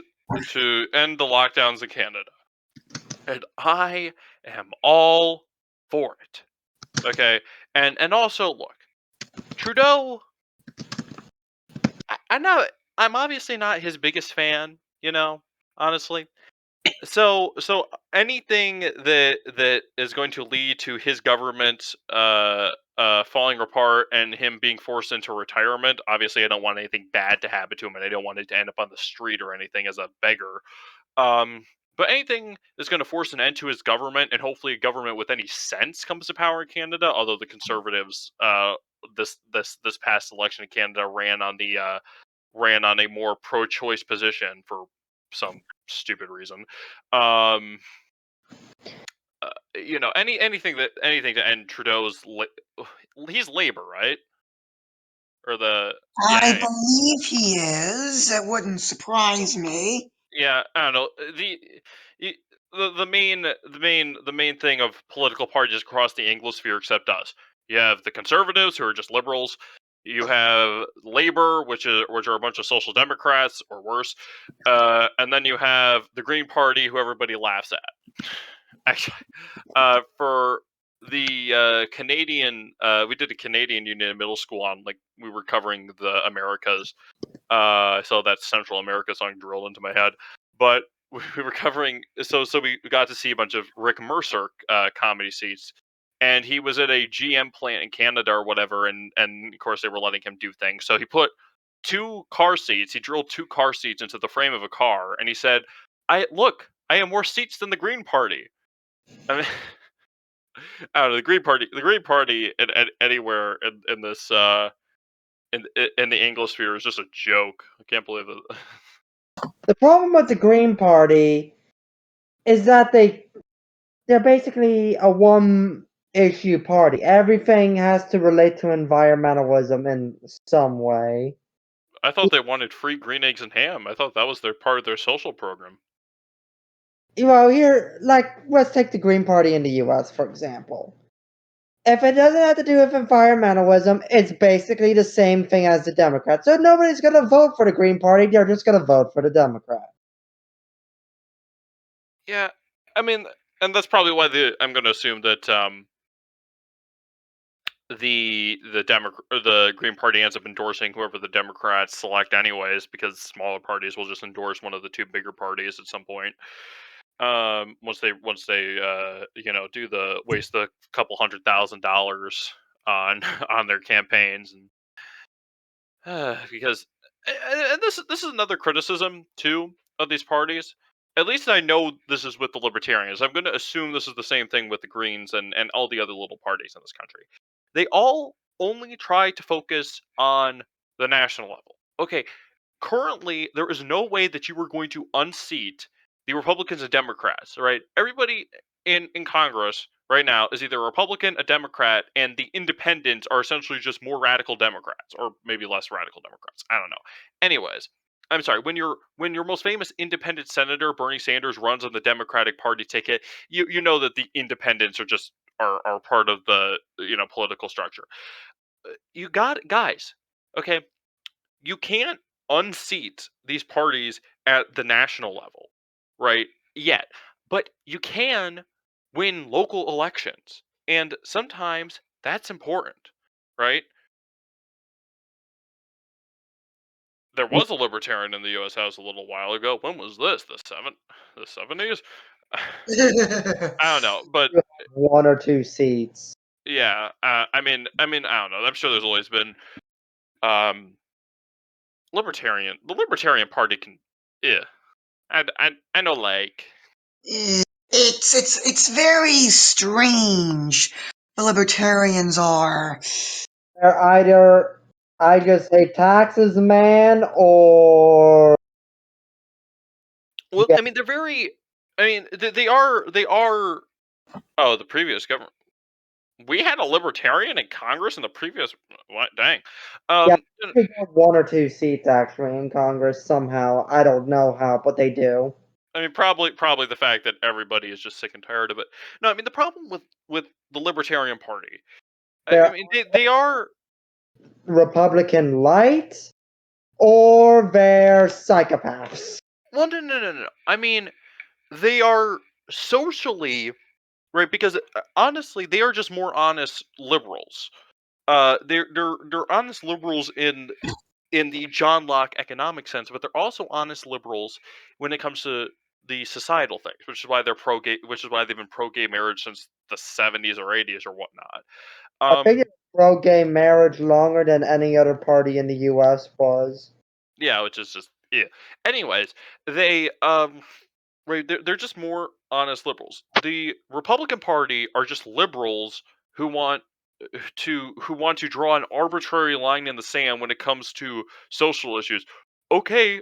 to end the lockdowns in Canada, and I am all for it. Okay, and also look, Trudeau. I'm not. I'm obviously not his biggest fan. Honestly. So anything that is going to lead to his government falling apart and him being forced into retirement, obviously I don't want anything bad to happen to him, and I don't want it to end up on the street or anything as a beggar. Um, but anything that's going to force an end to his government, and hopefully a government with any sense comes to power in Canada. Although the Conservatives, this past election in Canada ran on a more pro-choice position for some stupid reason. Um, anything to end Trudeau's. He's Labor, right? Or the I yeah, believe he is. It wouldn't surprise me. yeah. I don't know y- the main thing of political parties across the Anglosphere except us. You have the Conservatives who are just liberals. You have Labor, which are a bunch of social democrats or worse, and then you have the Green Party, who everybody laughs at. Actually, for the Canadian, we did a Canadian Union in middle school on like we were covering the Americas. So that Central America song drilled into my head, but we were covering. So we got to see a bunch of Rick Mercer comedy seats, and he was at a GM plant in Canada or whatever, and of course they were letting him do things. So he put two car seats. He drilled two car seats into the frame of a car, and he said, I have more seats than the Green Party." I mean, I don't know, the Green Party anywhere in this in the Anglosphere is just a joke. I can't believe it. The problem with the Green Party is that they're basically a one issue party. Everything has to relate to environmentalism in some way. I thought they wanted free green eggs and ham. I thought that was their part of their social program. Well, here, like, let's take the Green Party in the US, for example. If it doesn't have to do with environmentalism, it's basically the same thing as the Democrats. So nobody's going to vote for the Green Party, they're just going to vote for the Democrat. Yeah, I mean, and that's probably why I'm going to assume that the Green Party ends up endorsing whoever the Democrats select anyways, because smaller parties will just endorse one of the two bigger parties at some point. Once they do the waste the couple $100,000 on on their campaigns, and because and this is another criticism too of these parties. At least I know this is with the Libertarians. I'm going to assume this is the same thing with the Greens and all the other little parties in this country. They all only try to focus on the national level. Okay, currently there is no way that you are going to unseat the Republicans and Democrats, right? Everybody in Congress right now is either a Republican, a Democrat, and the independents are essentially just more radical Democrats, or maybe less radical Democrats. I don't know. Anyways, I'm sorry. When your most famous independent senator Bernie Sanders runs on the Democratic Party ticket, you know that the independents are part of the political structure. You got guys. Okay, you can't unseat these parties at the national level, right? Yet. But you can win local elections. And sometimes That's important, right? There was a libertarian in the U.S. House a little while ago. When was this? The 70s? I don't know, but 1 or 2 seats. yeah. I mean, I don't know. I'm sure there's always been libertarian. The Libertarian Party can, yeah. I know, like. It's very strange. The libertarians are. They're either I just hate taxes, man, or Well, yeah, I mean, they're very. I mean, they are. They are. Oh, the previous government. We had a libertarian in Congress in the previous. What? Dang. yeah, Um. they got 1 or 2 seats actually in Congress somehow. I don't know how, but they do. I mean, probably the fact that everybody is just sick and tired of it. No, I mean the problem with the Libertarian Party. I They're mean, they are. Republican light or they're psychopaths. Well, no. I mean, they are socially right because honestly, they are just more honest liberals. They're honest liberals in the John Locke economic sense, but they're also honest liberals when it comes to the societal things, which is why they're pro gay, which is why they've been pro gay marriage since the 70s or 80s or whatnot. I think Um, it's pro-gay marriage longer than any other party in the U.S. was. yeah, which is just yeah. Anyways, they right, they're just more honest liberals. The Republican Party are just liberals who want who want to draw an arbitrary line in the sand when it comes to social issues. Okay,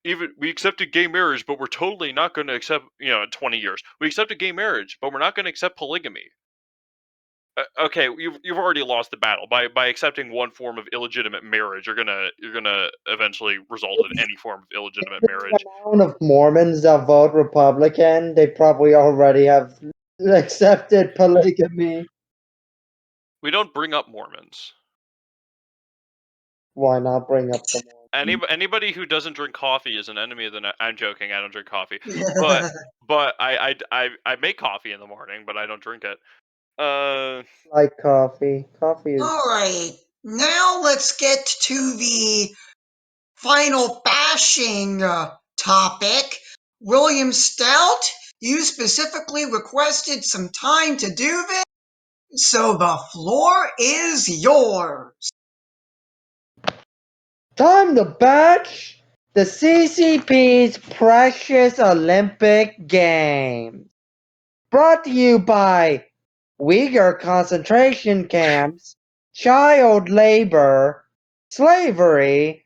even we accepted gay marriage, but we're totally not going to accept, in 20 years. We accepted gay marriage, but we're not going to accept polygamy. Okay, you've already lost the battle by accepting one form of illegitimate marriage. You're gonna eventually result in any form of illegitimate The marriage. amount of Mormons that vote Republican, they probably already have accepted polygamy. We don't bring up Mormons. Why not bring up the Mormons? Anybody who doesn't drink coffee is an enemy of the. I'm joking. I don't drink coffee, but I make coffee in the morning, but I don't drink it. Like coffee. Coffee is All right. Now let's get to the final bashing topic. William Stout, you specifically requested some time to do this, so the floor is yours. time to batch the CCP's precious Olympic Games. Brought to you by Uyghur concentration camps, child labor, slavery,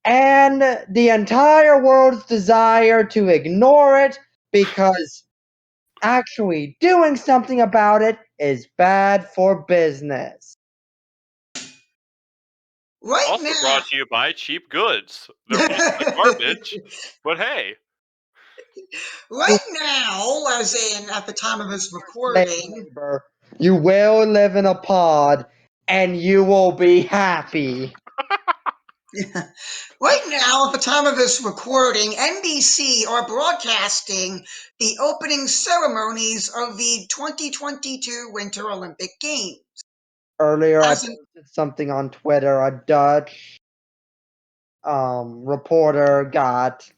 and the entire world's desire to ignore it because actually doing something about it is bad for business. Right Also now, brought to you by Cheap Goods. They're mostly garbage, but hey, right now, as in at the time of this Slave recording, labor. You will live in a pod and you will be happy. right now, at the time of this recording, NBC are broadcasting the opening ceremonies of the 2022 Winter Olympic Games. Earlier, I As in, posted something on Twitter. A Dutch reporter got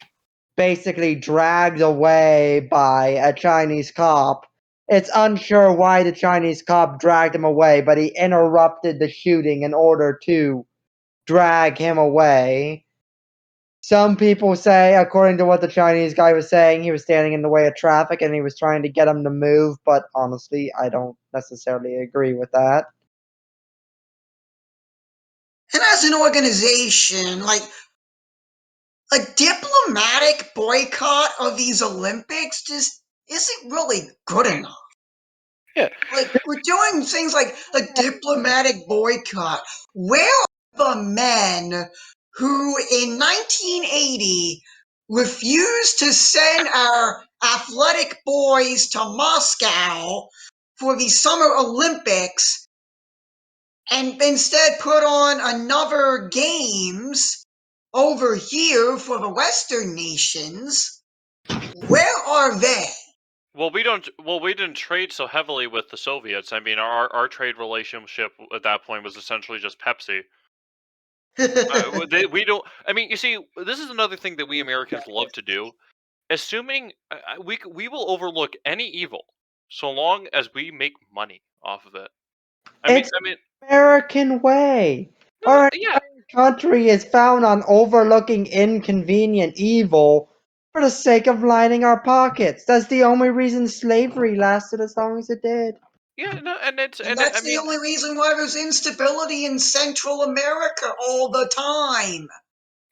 basically dragged away by a Chinese cop. It's unsure why the Chinese cop dragged him away, but he interrupted the shooting in order to drag him away. Some people say, according to what the Chinese guy was saying, he was standing in the way of traffic and he was trying to get him to move, but honestly, I don't necessarily agree with that. and as an organization, like a diplomatic boycott of these Olympics just isn't really good enough. yeah, Like we're doing things like a diplomatic boycott. Where are the men who in 1980 refused to send our athletic boys to Moscow for the Summer Olympics and instead put on another games over here for the Western nations? Where are they? Well, we don't. Well, we didn't trade so heavily with the Soviets. I mean, our trade relationship at that point was essentially just Pepsi. We don't. I mean, you see, this is another thing that we Americans love to do. Assuming we will overlook any evil, so long as we make money off of it. It's I mean, the American way. no, Our yeah, country is found on overlooking inconvenient evil for the sake of lining our pockets. That's the only reason slavery lasted as long as it did. yeah, no, And I that's the mean, only reason why there's instability in Central America all the time.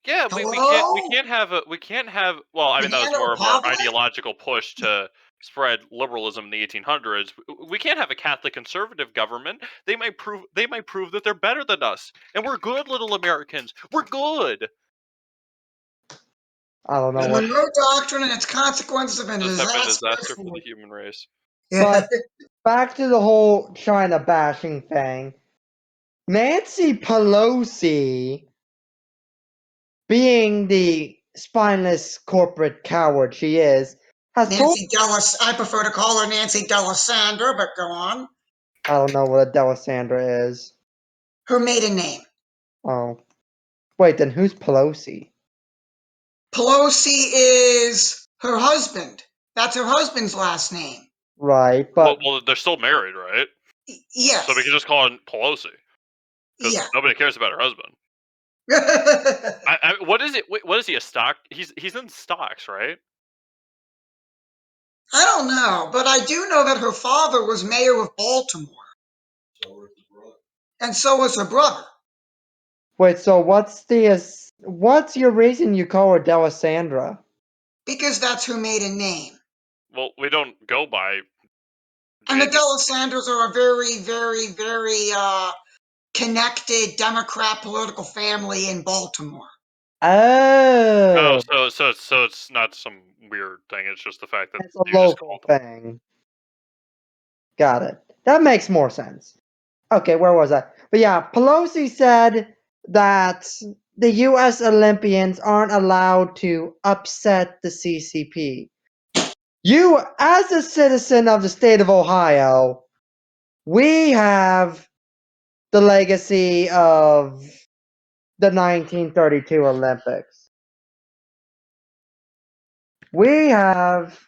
yeah, we Hello? can't have well, I mean that was Banana more of our Republic? ideological push to spread liberalism in the 1800s. We can't have a Catholic conservative government. They might prove that they're better than us. And we're good little Americans. We're good. I don't know The what. Monroe Doctrine and its consequences have been a This have been a disaster disaster for for the human race. yeah. But back to the whole China bashing thing. Nancy Pelosi, being the spineless corporate coward she is, has told. Nancy Dallas, I prefer to call her Nancy Delisandro, but go on. I don't know what a Delisandra is. Her maiden name. Oh. Wait, then who's Pelosi? Pelosi is her husband. That's her husband's last name. Right, but Well, they're still married, right? So we can Yes. just call her Pelosi because Yeah. nobody cares about her husband. I What is it? What is he? A stock? He's in stocks, right? don't know, but I do know that her father was mayor of Baltimore. And so was her brother. wait, so what's your reason you call her Delisandra? Because that's her maiden name. Well, we don't go by And the maiden. Delisandros are a very, very, very connected Democrat political family in Baltimore. Oh, Oh, so it's not some weird thing. It's just the fact that it's a you just local called them. thing. Got it. That makes more sense. Okay, where was I? But yeah, Pelosi said that the U.S. Olympians aren't allowed to upset the CCP. You, as a citizen of the state of Ohio, we have the legacy of the 1932 Olympics. We have.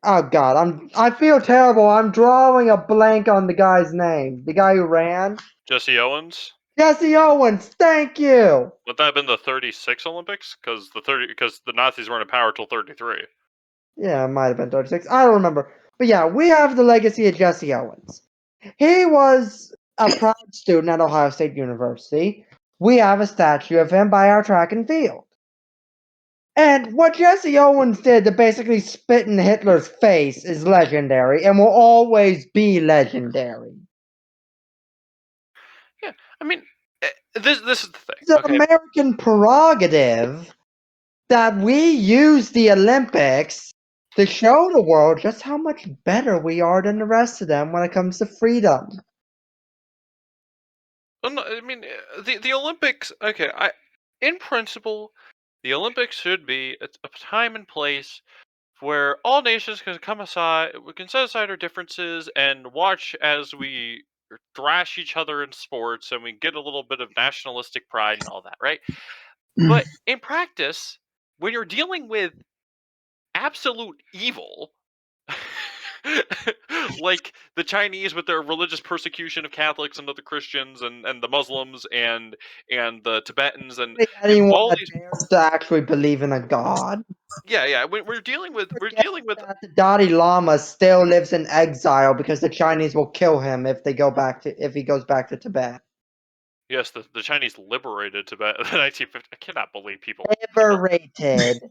Oh God, I feel terrible. I'm drawing a blank on the guy's name. The guy who ran. Jesse Owens. Jesse Owens. Thank you. Would that have been the 36 Olympics? Because the Nazis weren't in power till 33. Yeah, it might have been 36. I don't remember. But yeah, we have the legacy of Jesse Owens. He was a proud student at Ohio State University. We have a statue of him by our track and field. And what Jesse Owens did to basically spit in Hitler's face is legendary and will always be legendary. Yeah, I mean, this is the thing. It's an Okay, American prerogative that we use the Olympics to show the world just how much better we are than the rest of them when it comes to freedom. well, no, I mean the Olympics. Okay, in principle, the Olympics should be a time and place where all nations can come aside, we can set aside our differences and watch as we thrash each other in sports and we get a little bit of nationalistic pride and all that, right? But in practice, when you're dealing with absolute evil, like the Chinese with their religious persecution of Catholics and other Christians and the Muslims and the Tibetans and Anyone all that these, dares to actually believe in a god. yeah, we're Forget dealing with that the Dalai Lama still lives in exile because the Chinese will kill him if he goes back to Tibet. yes, the Chinese liberated Tibet in the 1950s. I cannot believe people. Liberated.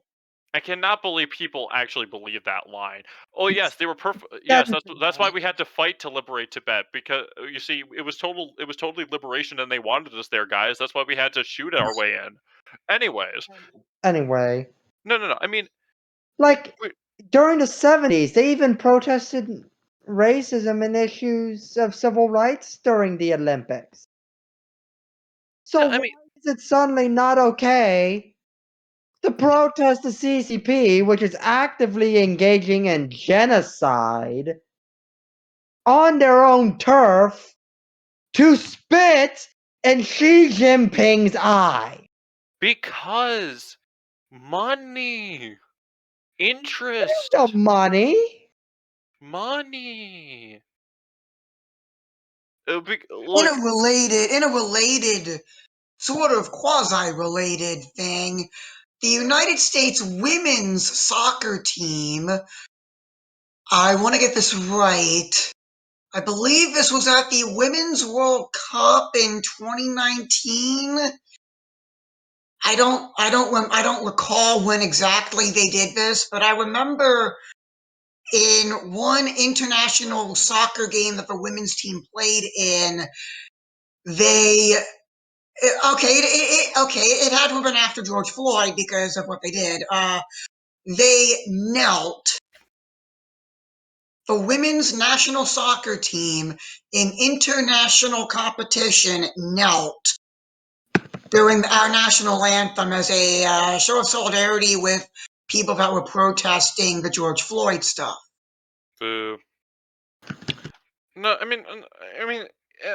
I cannot believe people actually believe that line. Oh yes, they were perfect. That Yes, is that's why enough. we had to fight to liberate Tibet because you see, it was totally liberation, and they wanted us there, guys. That's why we had to shoot our way in. Anyways, Anyway, no. I mean, like we- during the 70s, they even protested racism and issues of civil rights during the Olympics. So yeah, I why mean, is it suddenly not okay to protest the CCP, which is actively engaging in genocide on their own turf, to spit in Xi Jinping's eye. Because money, interest, The money. money. In Look, a related, sort of quasi-related thing, the United States women's soccer team, I want to get this right. I believe this was at the Women's World Cup in 2019. I don't recall when exactly they did this, but I remember in one international soccer game that the women's team played in, they it had to have been after George Floyd because of what they did. They knelt. The women's national soccer team in international competition knelt during our national anthem as a show of solidarity with people that were protesting the George Floyd stuff. boo. No, I mean,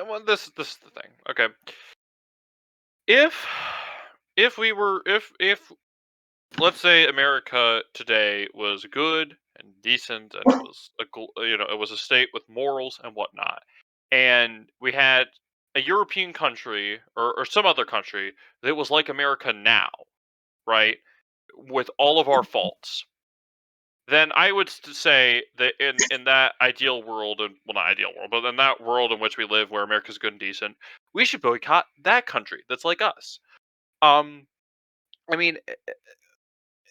well, this is the thing. Okay, if we were, if let's say America today was good and decent, and it was it was a state with morals and whatnot, and we had a European country or some other country that was like America now, right, with all of our faults, then I would say that in that ideal world, and well, not ideal world, but in that world in which we live, where America's good and decent, we should boycott that country that's like us. Um, I mean,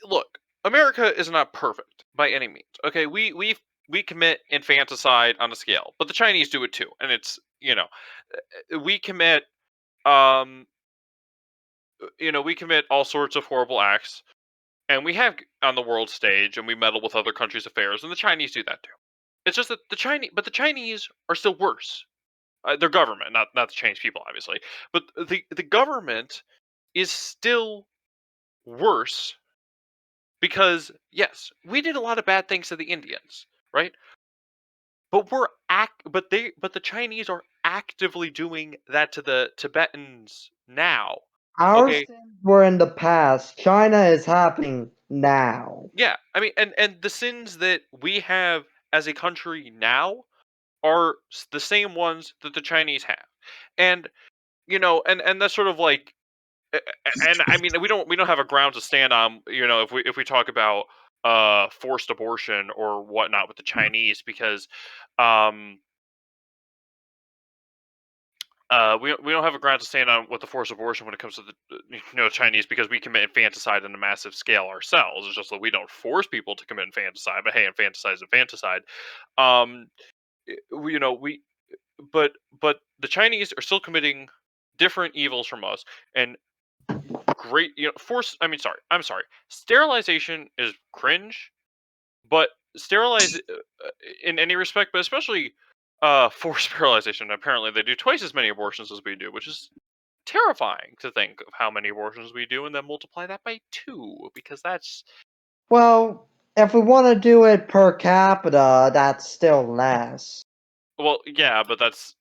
look, America is not perfect by any means. Okay, we commit infanticide on a scale, but the Chinese do it too, and it's we commit um we commit all sorts of horrible acts, and we have on the world stage, and we meddle with other countries' affairs, and the Chinese do that too. It's just that the Chinese are still worse. Their government, not the Chinese people, obviously, but the government is still worse because yes, we did a lot of bad things to the Indians, right? But but the Chinese are actively doing that to the Tibetans now. Our Okay, sins were in the past. China is happening now. yeah, I mean, and the sins that we have as a country now are the same ones that the Chinese have, and and that's sort of like, and I mean, we don't have a ground to stand on, if we talk about forced abortion or whatnot with the Chinese, because um we don't have a ground to stand on with the forced abortion when it comes to the Chinese, because we commit infanticide on a massive scale ourselves. It's just that we don't force people to commit infanticide, but hey, infanticide is infanticide. Um, we but the Chinese are still committing different evils from us, and great, force. I mean, sorry, I'm sorry. Sterilization is cringe, but sterilize in any respect, but especially forced sterilization. Apparently, they do twice as many abortions as we do, which is terrifying to think of how many abortions we do, and then multiply that by 2, because that's Well, if we want to do it per capita, that's still less. well, yeah, but that's.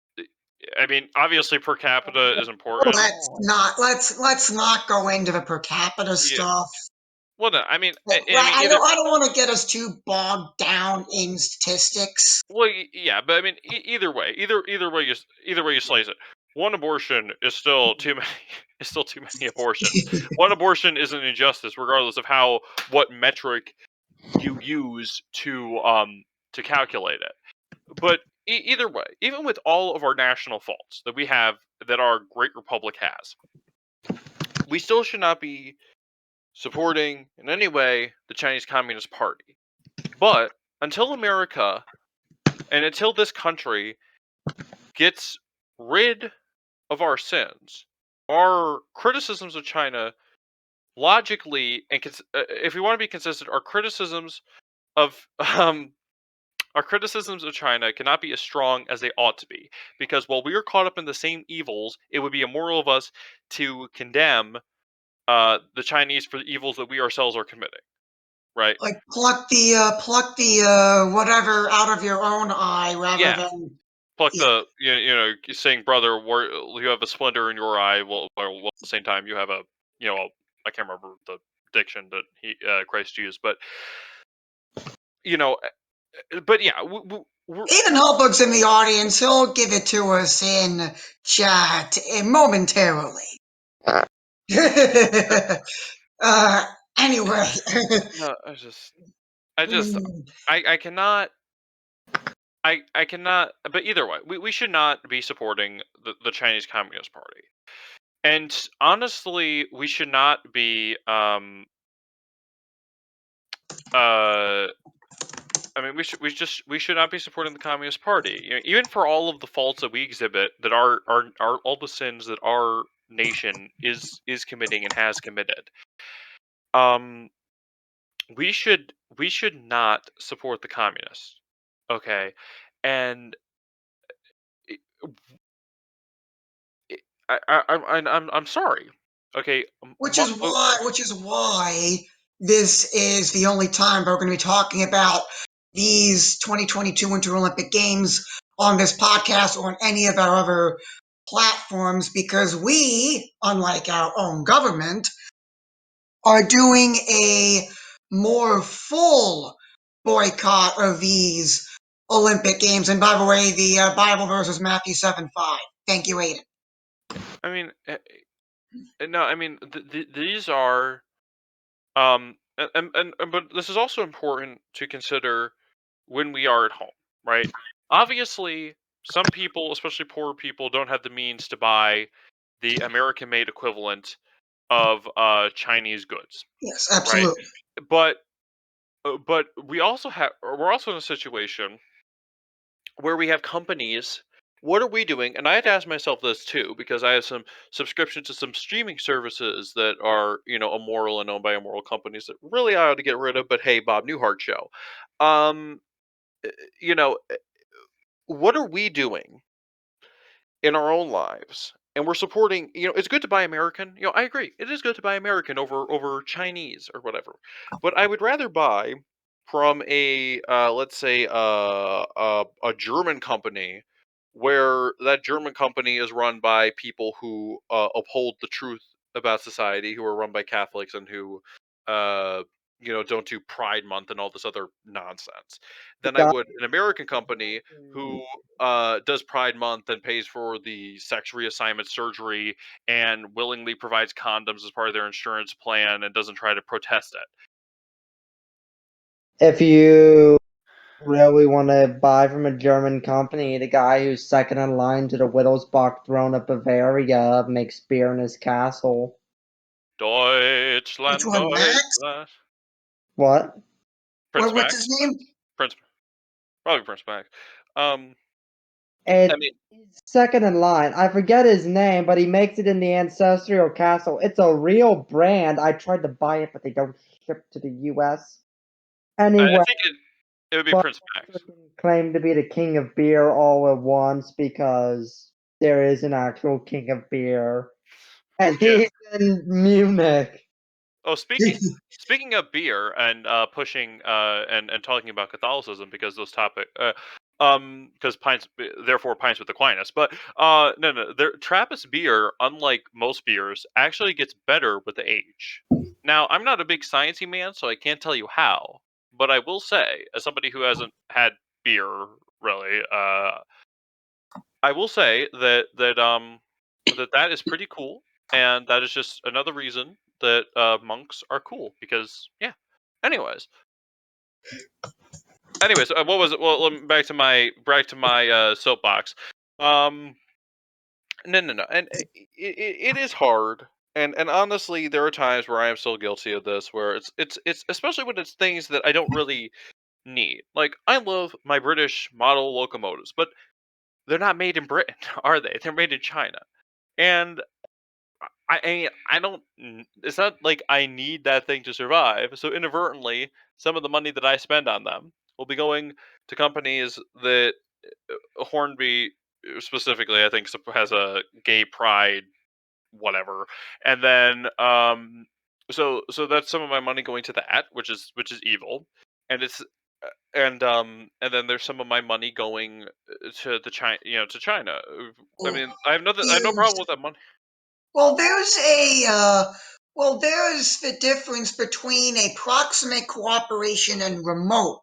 I mean, obviously, per capita is important. Let's not go into the per capita Yeah. stuff. Well, no, I mean, Like, I mean, I either. don't want to get us too bogged down in statistics. Well, yeah, but I mean, either way, either way you slice it, one abortion is still too many. Is still too many abortions. One abortion is an injustice, regardless of what metric you use to calculate it. But either way, even with all of our national faults that we have, that our great republic has, we still should not be supporting in any way the Chinese Communist Party. But until America and until this country gets rid of our sins, our criticisms of China logically, and if we want to be consistent, of our criticisms of China cannot be as strong as they ought to be, because while we are caught up in the same evils, it would be immoral of us to condemn the Chinese for the evils that we ourselves are committing, right? Like pluck the whatever out of your own eye rather Yeah. than Pluck yeah. the saying, brother, you have a splinter in your eye. Well, at the same time, you have a I can't remember the diction that Christ used, but you know, but yeah, we're Even Hubbard's in the audience. He'll give it to us in chat momentarily. Anyway. no, I just, I cannot. I cannot, but either way, we should not be supporting the Chinese Communist Party. And honestly, we should not be, I mean, we should not be supporting the Communist Party. Even for all of the faults that we exhibit, that are all the sins that our nation is committing and has committed. Um, we should not support the communists. Okay, and I'm sorry. Okay, Which is why this is the only time we're going to be talking about these 2022 Winter Olympic Games on this podcast or on any of our other platforms, because we, unlike our own government, are doing a more full boycott of these Olympic Games. And by the way, the Bible verse is Matthew 7:5. Thank you, Aiden. I mean, no, I mean these are but this is also important to consider when we are at home, right? Obviously, some people, especially poorer people, don't have the means to buy the American-made equivalent of Chinese goods, Yes, right? absolutely. But we're also in a situation where we have companies. What are we doing? And I had to ask myself this too, because I have some subscription to some streaming services that are, immoral and owned by immoral companies that really I ought to get rid of. But hey, Bob Newhart show. Um, you know, what are we doing in our own lives? And we're supporting, it's good to buy American. I agree. It is good to buy American over Chinese or whatever. But I would rather buy from a let's say a German company, where that German company is run by people who uphold the truth about society, who are run by Catholics, and who uh don't do Pride Month and all this other nonsense, than I God, would an American company who does Pride Month and pays for the sex reassignment surgery and willingly provides condoms as part of their insurance plan and doesn't try to protest it. if you really want to buy from a German company, the guy who's second in line to the Wittelsbach throne of Bavaria makes beer in his castle. Which Deutschland, one, Max? Deutschland. What? Prince What's his Max? name? Probably Prince Max. I And mean, he's second in line. I forget his name, but he makes it in the ancestral castle. It's a real brand. I tried to buy it, but they don't ship to the U.S. I Anyway, think it would be but Prince Max. can claim to be the king of beer all at once because there is an actual king of beer, and Yeah. he's in Munich. Oh, speaking of beer and pushing and talking about Catholicism, because those topic because pints, therefore pints with Aquinas, but no, Trappist beer, unlike most beers, actually gets better with the age. Now, I'm not a big sciencey man, so I can't tell you how, but I will say, as somebody who hasn't had beer really, I will say that is pretty cool, and that is just another reason that monks are cool, because yeah. Anyways, what was it? Well, back to my soapbox. Um, no, and it is hard, and honestly, there are times where I am still guilty of this, where it's especially when it's things that I don't really need. Like, I love my British model locomotives, but they're not made in Britain, are they? They're made in China. And I don't. It's not like I need that thing to survive. So inadvertently, some of the money that I spend on them will be going to companies that Hornby specifically, I think, has a gay pride whatever. And then so that's some of my money going to that, which is evil. And it's and then there's some of my money going to the China, to China. I mean, I have no problem with that money. Well, there's the difference between a proximate cooperation and remote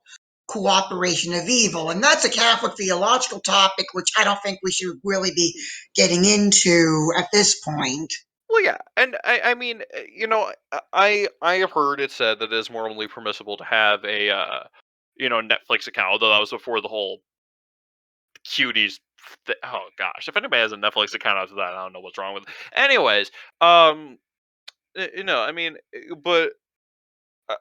cooperation of evil, and that's a Catholic theological topic, which I don't think we should really be getting into at this point. Well, yeah, and I mean, I have heard it said that it is morally permissible to have a Netflix account, although that was before the whole cuties. Oh gosh, if anybody has a Netflix account after that, I don't know what's wrong with it. Anyways, I mean, but uh,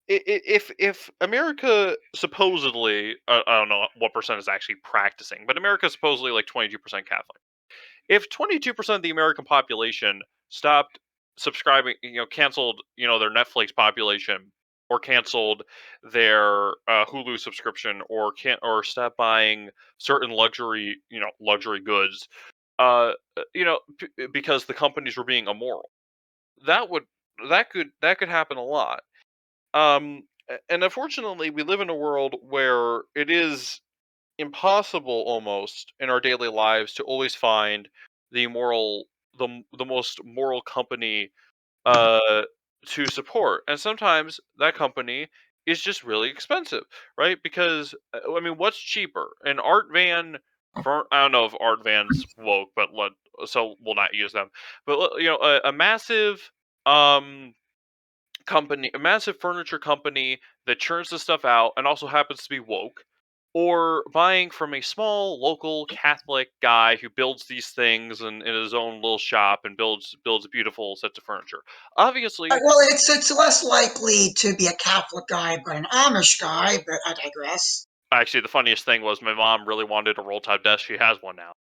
if America supposedly, I don't know what percent is actually practicing, but America is supposedly like 22% Catholic. If 22% of the American population stopped subscribing, canceled, their Netflix population, or canceled their Hulu subscription, or stopped buying certain luxury goods, because the companies were being immoral, that would that could happen a lot. And unfortunately, we live in a world where it is impossible almost in our daily lives to always find the most moral company uh to support, and sometimes that company is just really expensive, right? Because I mean, what's cheaper, an art van for, I don't know if art vans woke, but so we'll not use them, but a massive um a massive furniture company that churns the stuff out and also happens to be woke, or buying from a small local Catholic guy who builds these things in his own little shop and builds beautiful sets of furniture. Obviously, Well, it's less likely to be a Catholic guy, but an Amish guy. But I digress. actually, the funniest thing was my mom really wanted a roll top desk. She has one now,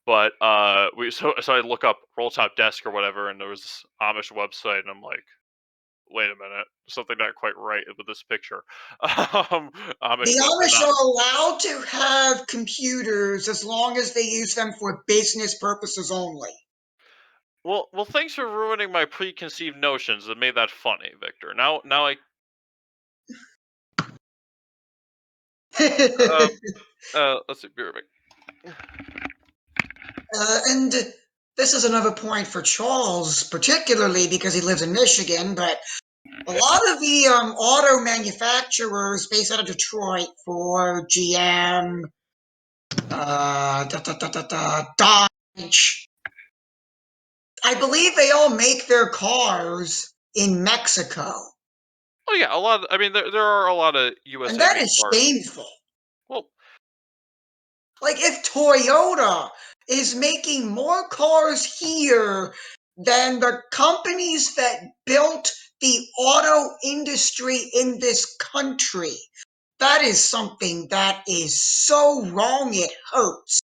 but so I look up roll top desk or whatever, and there was this Amish website, and I'm like, wait a minute, something not quite right with this picture. Amish The would Amish not. are allowed to have computers as long as they use them for business purposes only. Well, thanks for ruining my preconceived notions that made that funny, Victor. Now uh, let's see, be right back. And this is another point for Charles, particularly because he lives in Michigan, but a lot of the auto manufacturers based out of Detroit, for GM, Dodge, I believe they all make their cars in Mexico. Oh yeah, a lot. I mean, there are a lot of And USA that made is cars. shameful. Well, Like, if Toyota is making more cars here than the companies that built the auto industry in this country, that is something that is so wrong it hurts.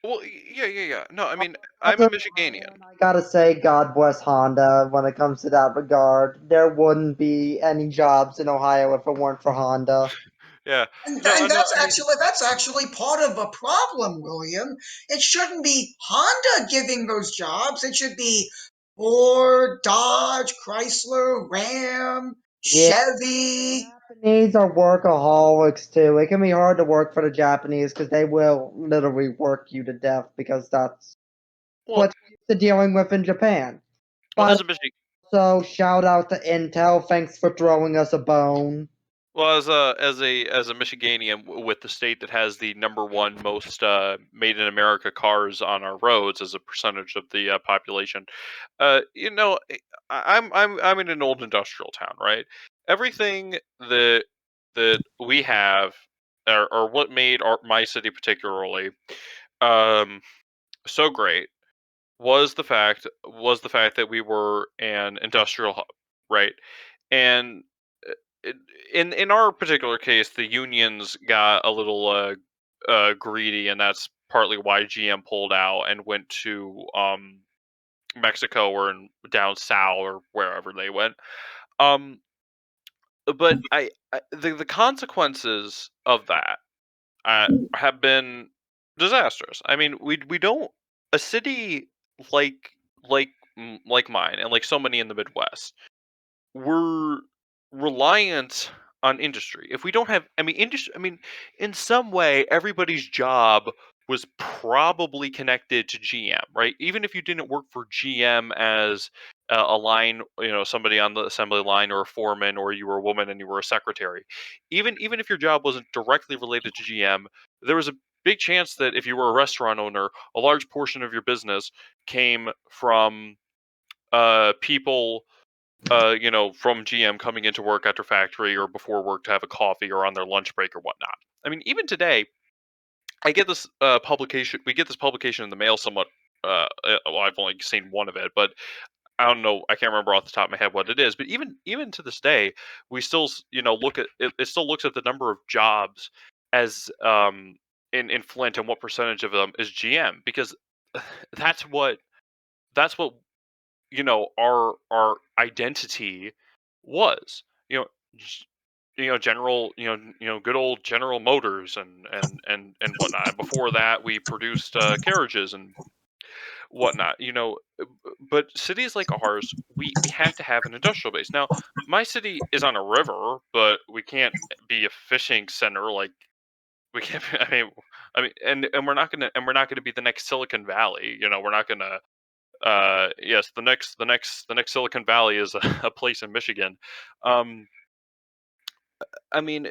yeah. No, I mean, As I'm a an Michiganian. Ohioan, I gotta say, God bless Honda when it comes to that regard. There wouldn't be any jobs in Ohio if it weren't for Honda. Yeah. And, No, and no. I mean, that's actually part of a problem, William. It shouldn't be Honda giving those jobs. It should be Ford, Dodge, Chrysler, Ram, Yeah, Chevy. Japanese are workaholics too. It can be hard to work for the Japanese because they will literally work you to death because that's well, what you're used to dealing with in Japan. as But a Michi- also, shout out to Intel. Thanks for throwing us a bone. Well, as a Michiganian with the state that has the number one most made in America cars on our roads as a percentage of the population, uh, you know, eh, I'm in an old industrial town, right? Everything that we have, or what made my city particularly um, so great, was the fact that we were an industrial hub, right? And it- in our particular case, the unions got a little greedy, and that's partly why GM pulled out and went to Mexico or down south or wherever they went. Um, but the consequences of that have been disastrous. I mean, we don't, a city like like like mine and like so many in the Midwest, we're reliant on industry. If we don't have, I mean, industry, I mean, in some way, everybody's job was probably connected to GM, right? Even if you didn't work for GM as a line, somebody on the assembly line or a foreman, or you were a woman and you were a secretary, even if your job wasn't directly related to GM, there was a big chance that if you were a restaurant owner, a large portion of your business came from people from GM coming into work after factory or before work to have a coffee or on their lunch break or whatnot. I mean, even today, I get this publication. We get this publication in the mail somewhat. Well, I've only seen one of it, but I don't know. I can't remember off the top of my head what it is. But even to this day, we still look at it. It still looks at the number of jobs as in Flint and what percentage of them is GM, because that's what that's what our identity was. you know g- general good old General Motors and whatnot. And before that, we produced carriages and whatnot. But cities like ours, we have to have an industrial base. Now, my city is on a river, but we can't be a fishing center. Like, we can't and we're not gonna be the next Silicon Valley. We're not gonna yes, the next Silicon Valley is a, a place in Michigan. Um, I mean,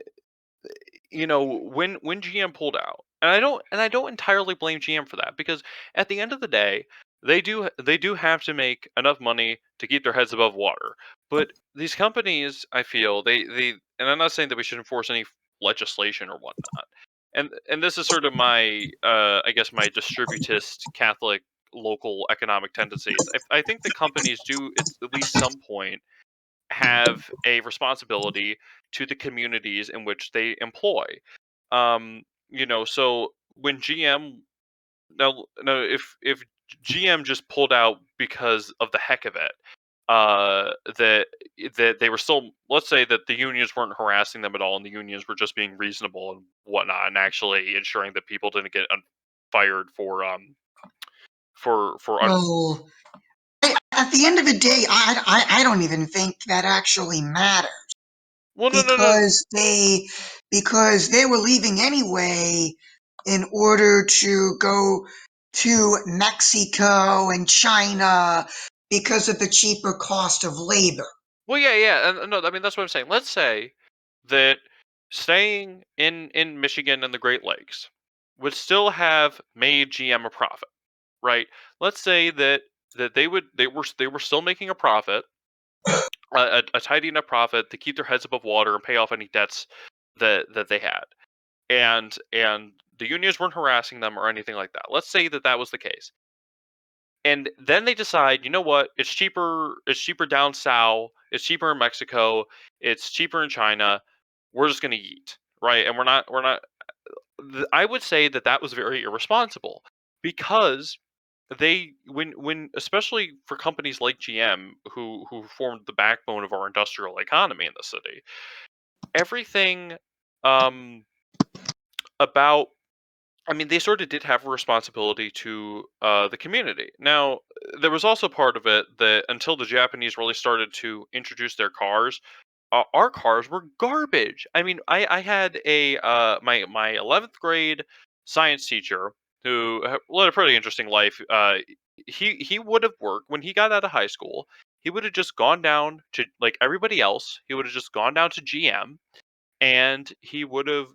when GM pulled out, and I don't entirely blame GM for that, because at the end of the day, they do have to make enough money to keep their heads above water. But these companies, I feel, and I'm not saying that we should enforce any legislation or whatnot. And this is sort of my I guess my distributist Catholic local economic tendencies. I think the companies do at least some point have a responsibility to the communities in which they employ. So when GM, now if GM just pulled out because of the heck of it, that they were still, let's say that the unions weren't harassing them at all, and the unions were just being reasonable and whatnot, and actually ensuring that people didn't get fired for Well, at the end of the day, I don't even think that actually matters, well, no, no, no. because they were leaving anyway in order to go to Mexico and China because of the cheaper cost of labor. Well, yeah, yeah, and no, I mean, that's what I'm saying. Let's say that staying in Michigan and the Great Lakes would still have made GM a profit, right? Let's say that they were still making a profit, a tidy enough profit to keep their heads above water and pay off any debts that they had, and the unions weren't harassing them or anything like that. Let's say that that was the case, and then they decide, you know what? It's cheaper. It's cheaper down south. It's cheaper in Mexico. It's cheaper in China. We're just gonna eat, right? And we're not. I would say that that was very irresponsible, because when especially for companies like GM, who formed the backbone of our industrial economy in the city, everything um about, I mean, they sort of did have a responsibility to the community. Now, there was also part of it that until the Japanese really started to introduce their cars, our cars were garbage. I mean, I had my 11th grade science teacher who led a pretty interesting life. He would have worked when he got out of high school. He would have just gone down to, like everybody else. He would have just gone down to GM, and he would have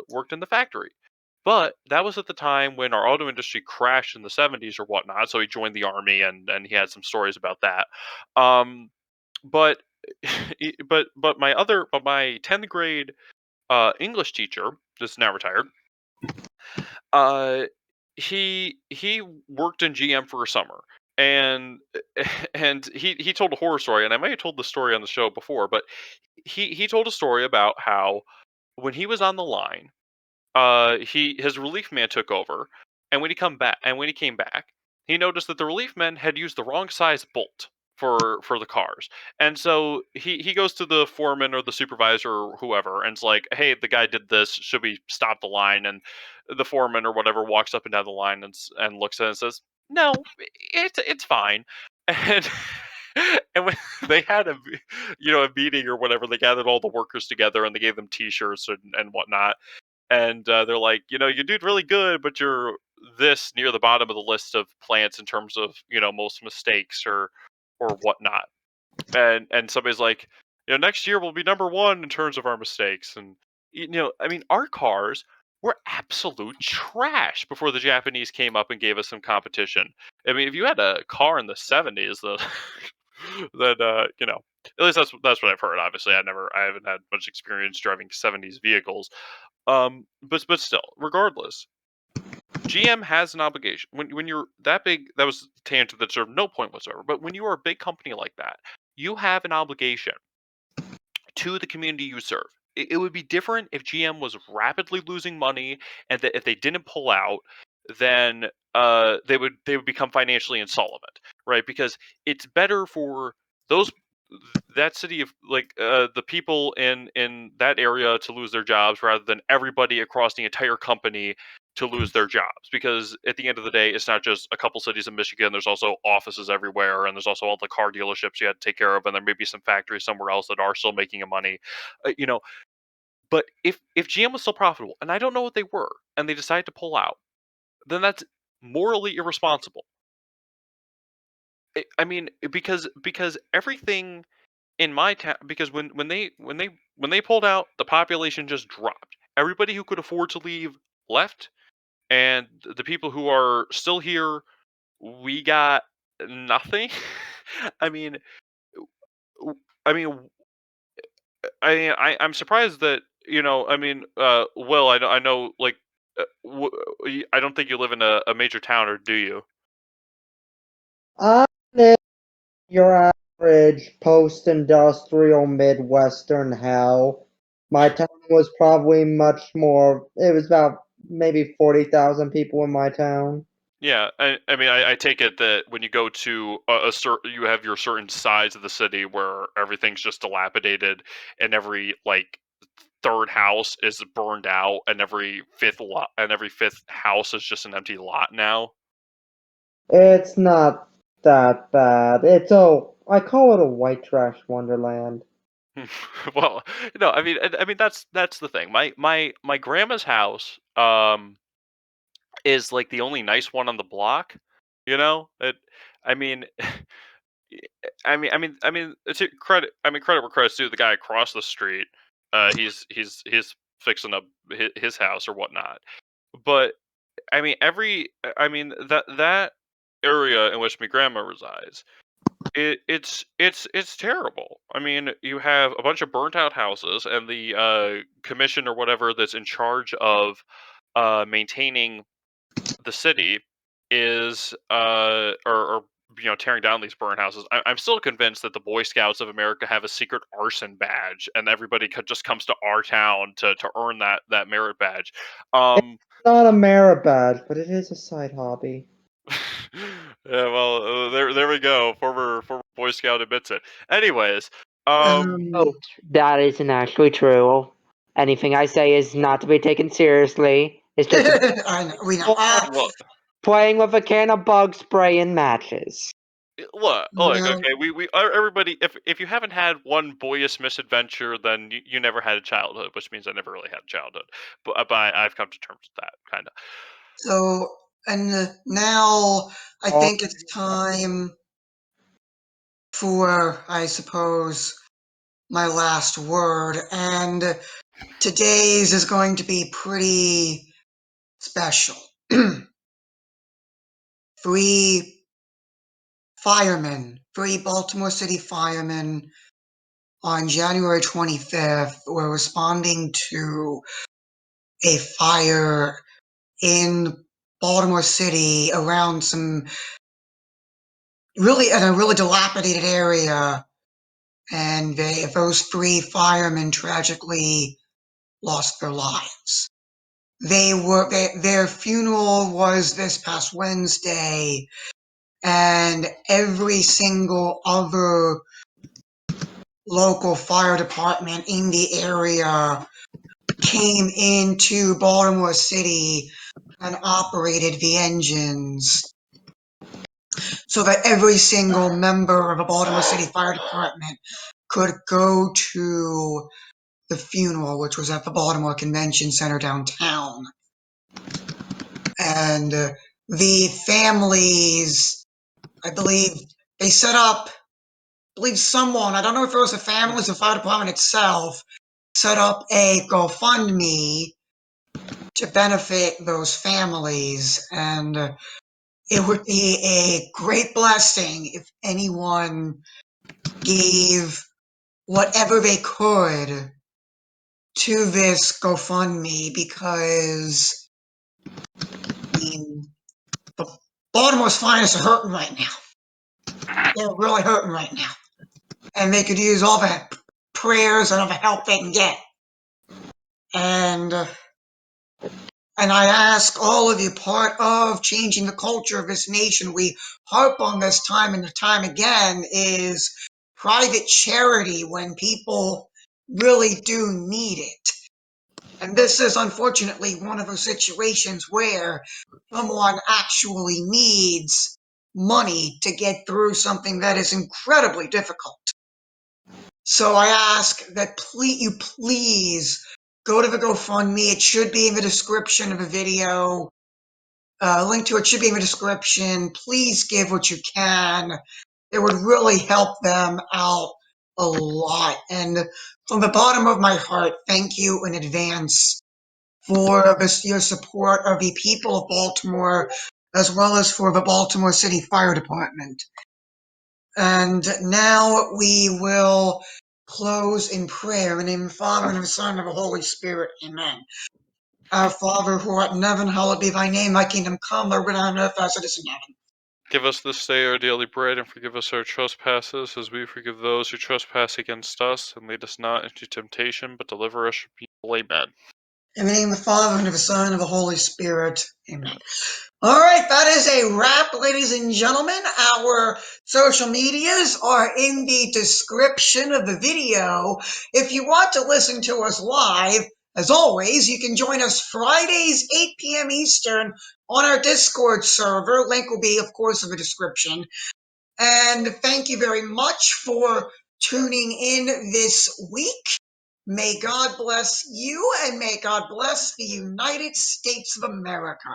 worked in the factory. But that was at the time when our auto industry crashed in the 70s or whatnot. So he joined the army, and he had some stories about that. Um, but my 10th grade English teacher, that's now retired, uh, he worked in GM for a summer, and and he told a horror story, and I may have told the story on the show before, but he told a story about how when he was on the line, his relief man took over, and when he came back, he noticed that the relief men had used the wrong size bolt for the cars. And so he goes to the foreman or the supervisor or whoever, and it's like, hey, the guy did this, should we stop the line? And the foreman or whatever walks up and down the line and looks at it and says, no, it's fine. and and when they had a meeting or whatever, they gathered all the workers together and they gave them T-shirts and whatnot. And they're like, you did really good, but you're this near the bottom of the list of plants in terms of most mistakes or whatnot. And somebody's like, next year we'll be number one in terms of our mistakes. And I mean, our cars were absolute trash before the Japanese came up and gave us some competition. I mean, if you had a car in the 70s, then at least that's what I've heard. Obviously, I haven't had much experience driving 70s vehicles. But still, regardless, GM has an obligation when you're that big. That was a tangent that served no point whatsoever. But when you are a big company like that, you have an obligation to the community you serve. It would be different if GM was rapidly losing money, and that if they didn't pull out, then they would become financially insolvent, right? Because it's better for those that city of the people in that area to lose their jobs rather than everybody across the entire company to lose their jobs, because at the end of the day it's not just a couple cities in Michigan. There's also offices everywhere, and there's also all the car dealerships you had to take care of, and there may be some factories somewhere else that are still making a money. You know but if GM was still profitable, and I don't know what they were, and they decided to pull out, then that's morally irresponsible. I mean, because everything in my town, because when they pulled out, the population just dropped. Everybody who could afford to leave left, and the people who are still here, we got nothing. I mean, w- I mean, I'm surprised that Will, I know, like, I don't think you live in a major town, or do you? I live your average post-industrial Midwestern hell. My town was probably much more. It was about maybe 40,000 people in my town. Yeah, I mean, I take it that when you go to a certain, you have your certain size of the city where everything's just dilapidated, and every third house is burned out, and every fifth house is just an empty lot now. It's not that bad. I call it a white trash wonderland. Well, I mean that's the thing. My grandma's house is like the only nice one on the block. I mean, it's a credit. I mean, credit where credit's due. The guy across the street, he's fixing up his house or whatnot. But that area in which my grandma resides, it's terrible. I mean, you have a bunch of burnt out houses, and the commission or whatever that's in charge of maintaining the city is or tearing down these burnt houses. I'm still convinced that the Boy Scouts of America have a secret arson badge, and everybody just comes to our town to earn that merit badge. It's Um, not a merit badge, but it is a side hobby. yeah, well, there we go. Former Boy Scout admits it. Anyways, Oh, that isn't actually true. Anything I say is not to be taken seriously. It's just we know. well, playing with a can of bug spray and matches. look. Okay, everybody. If you haven't had one boyish misadventure, then you never had a childhood, which means I never really had a childhood. But I've come to terms with that, kind of. So, and now I Oh, think it's time for, I suppose, my last word. And today's is going to be pretty special. Three three Baltimore City firemen on January 25th were responding to a fire in Baltimore City around in a really dilapidated area, and those three firemen tragically lost their lives. Their funeral was this past Wednesday, and every single other local fire department in the area came into Baltimore City and operated the engines. so that every single member of a Baltimore City Fire Department could go to the funeral, which was at the Baltimore Convention Center downtown. And the families, I believe, they set up, someone, I don't know if it was the families or the fire department itself, set up a GoFundMe to benefit those families. And it would be a great blessing if anyone gave whatever they could to this GoFundMe, because, I mean, the Baltimore's finest are hurting right now. They're really hurting right now. And they could use all the prayers and all the help they can get. And I ask all of you, part of changing the culture of this nation, we harp on this time and time again, is private charity when people really do need it. And this is unfortunately one of those situations where someone actually needs money to get through something that is incredibly difficult. So I ask that you please go to the GoFundMe. It should be in the description of the video. Link to it should be in the description. Please give what you can. It would really help them out a lot. And from the bottom of my heart, thank you in advance for your support of the people of Baltimore, as well as for the Baltimore City Fire Department. And now we will close in prayer. In the name of the Father, and of the Son, and of the Holy Spirit. Amen. Our Father, who art in heaven, hallowed be thy name. Thy kingdom come, thy will be done on earth as it is in heaven. Give us this day our daily bread, and forgive us our trespasses, as we forgive those who trespass against us. And lead us not into temptation, but deliver us from evil. Amen. In the name of the Father, and of the Son, and of the Holy Spirit. Amen. All right, that is a wrap, ladies and gentlemen. Our social medias are in the description of the video. If you want to listen to us live, as always, you can join us Fridays, 8 p.m. Eastern, on our Discord server. Link will be, of course, in the description. And thank you very much for tuning in this week. May God bless you, and may God bless the United States of America.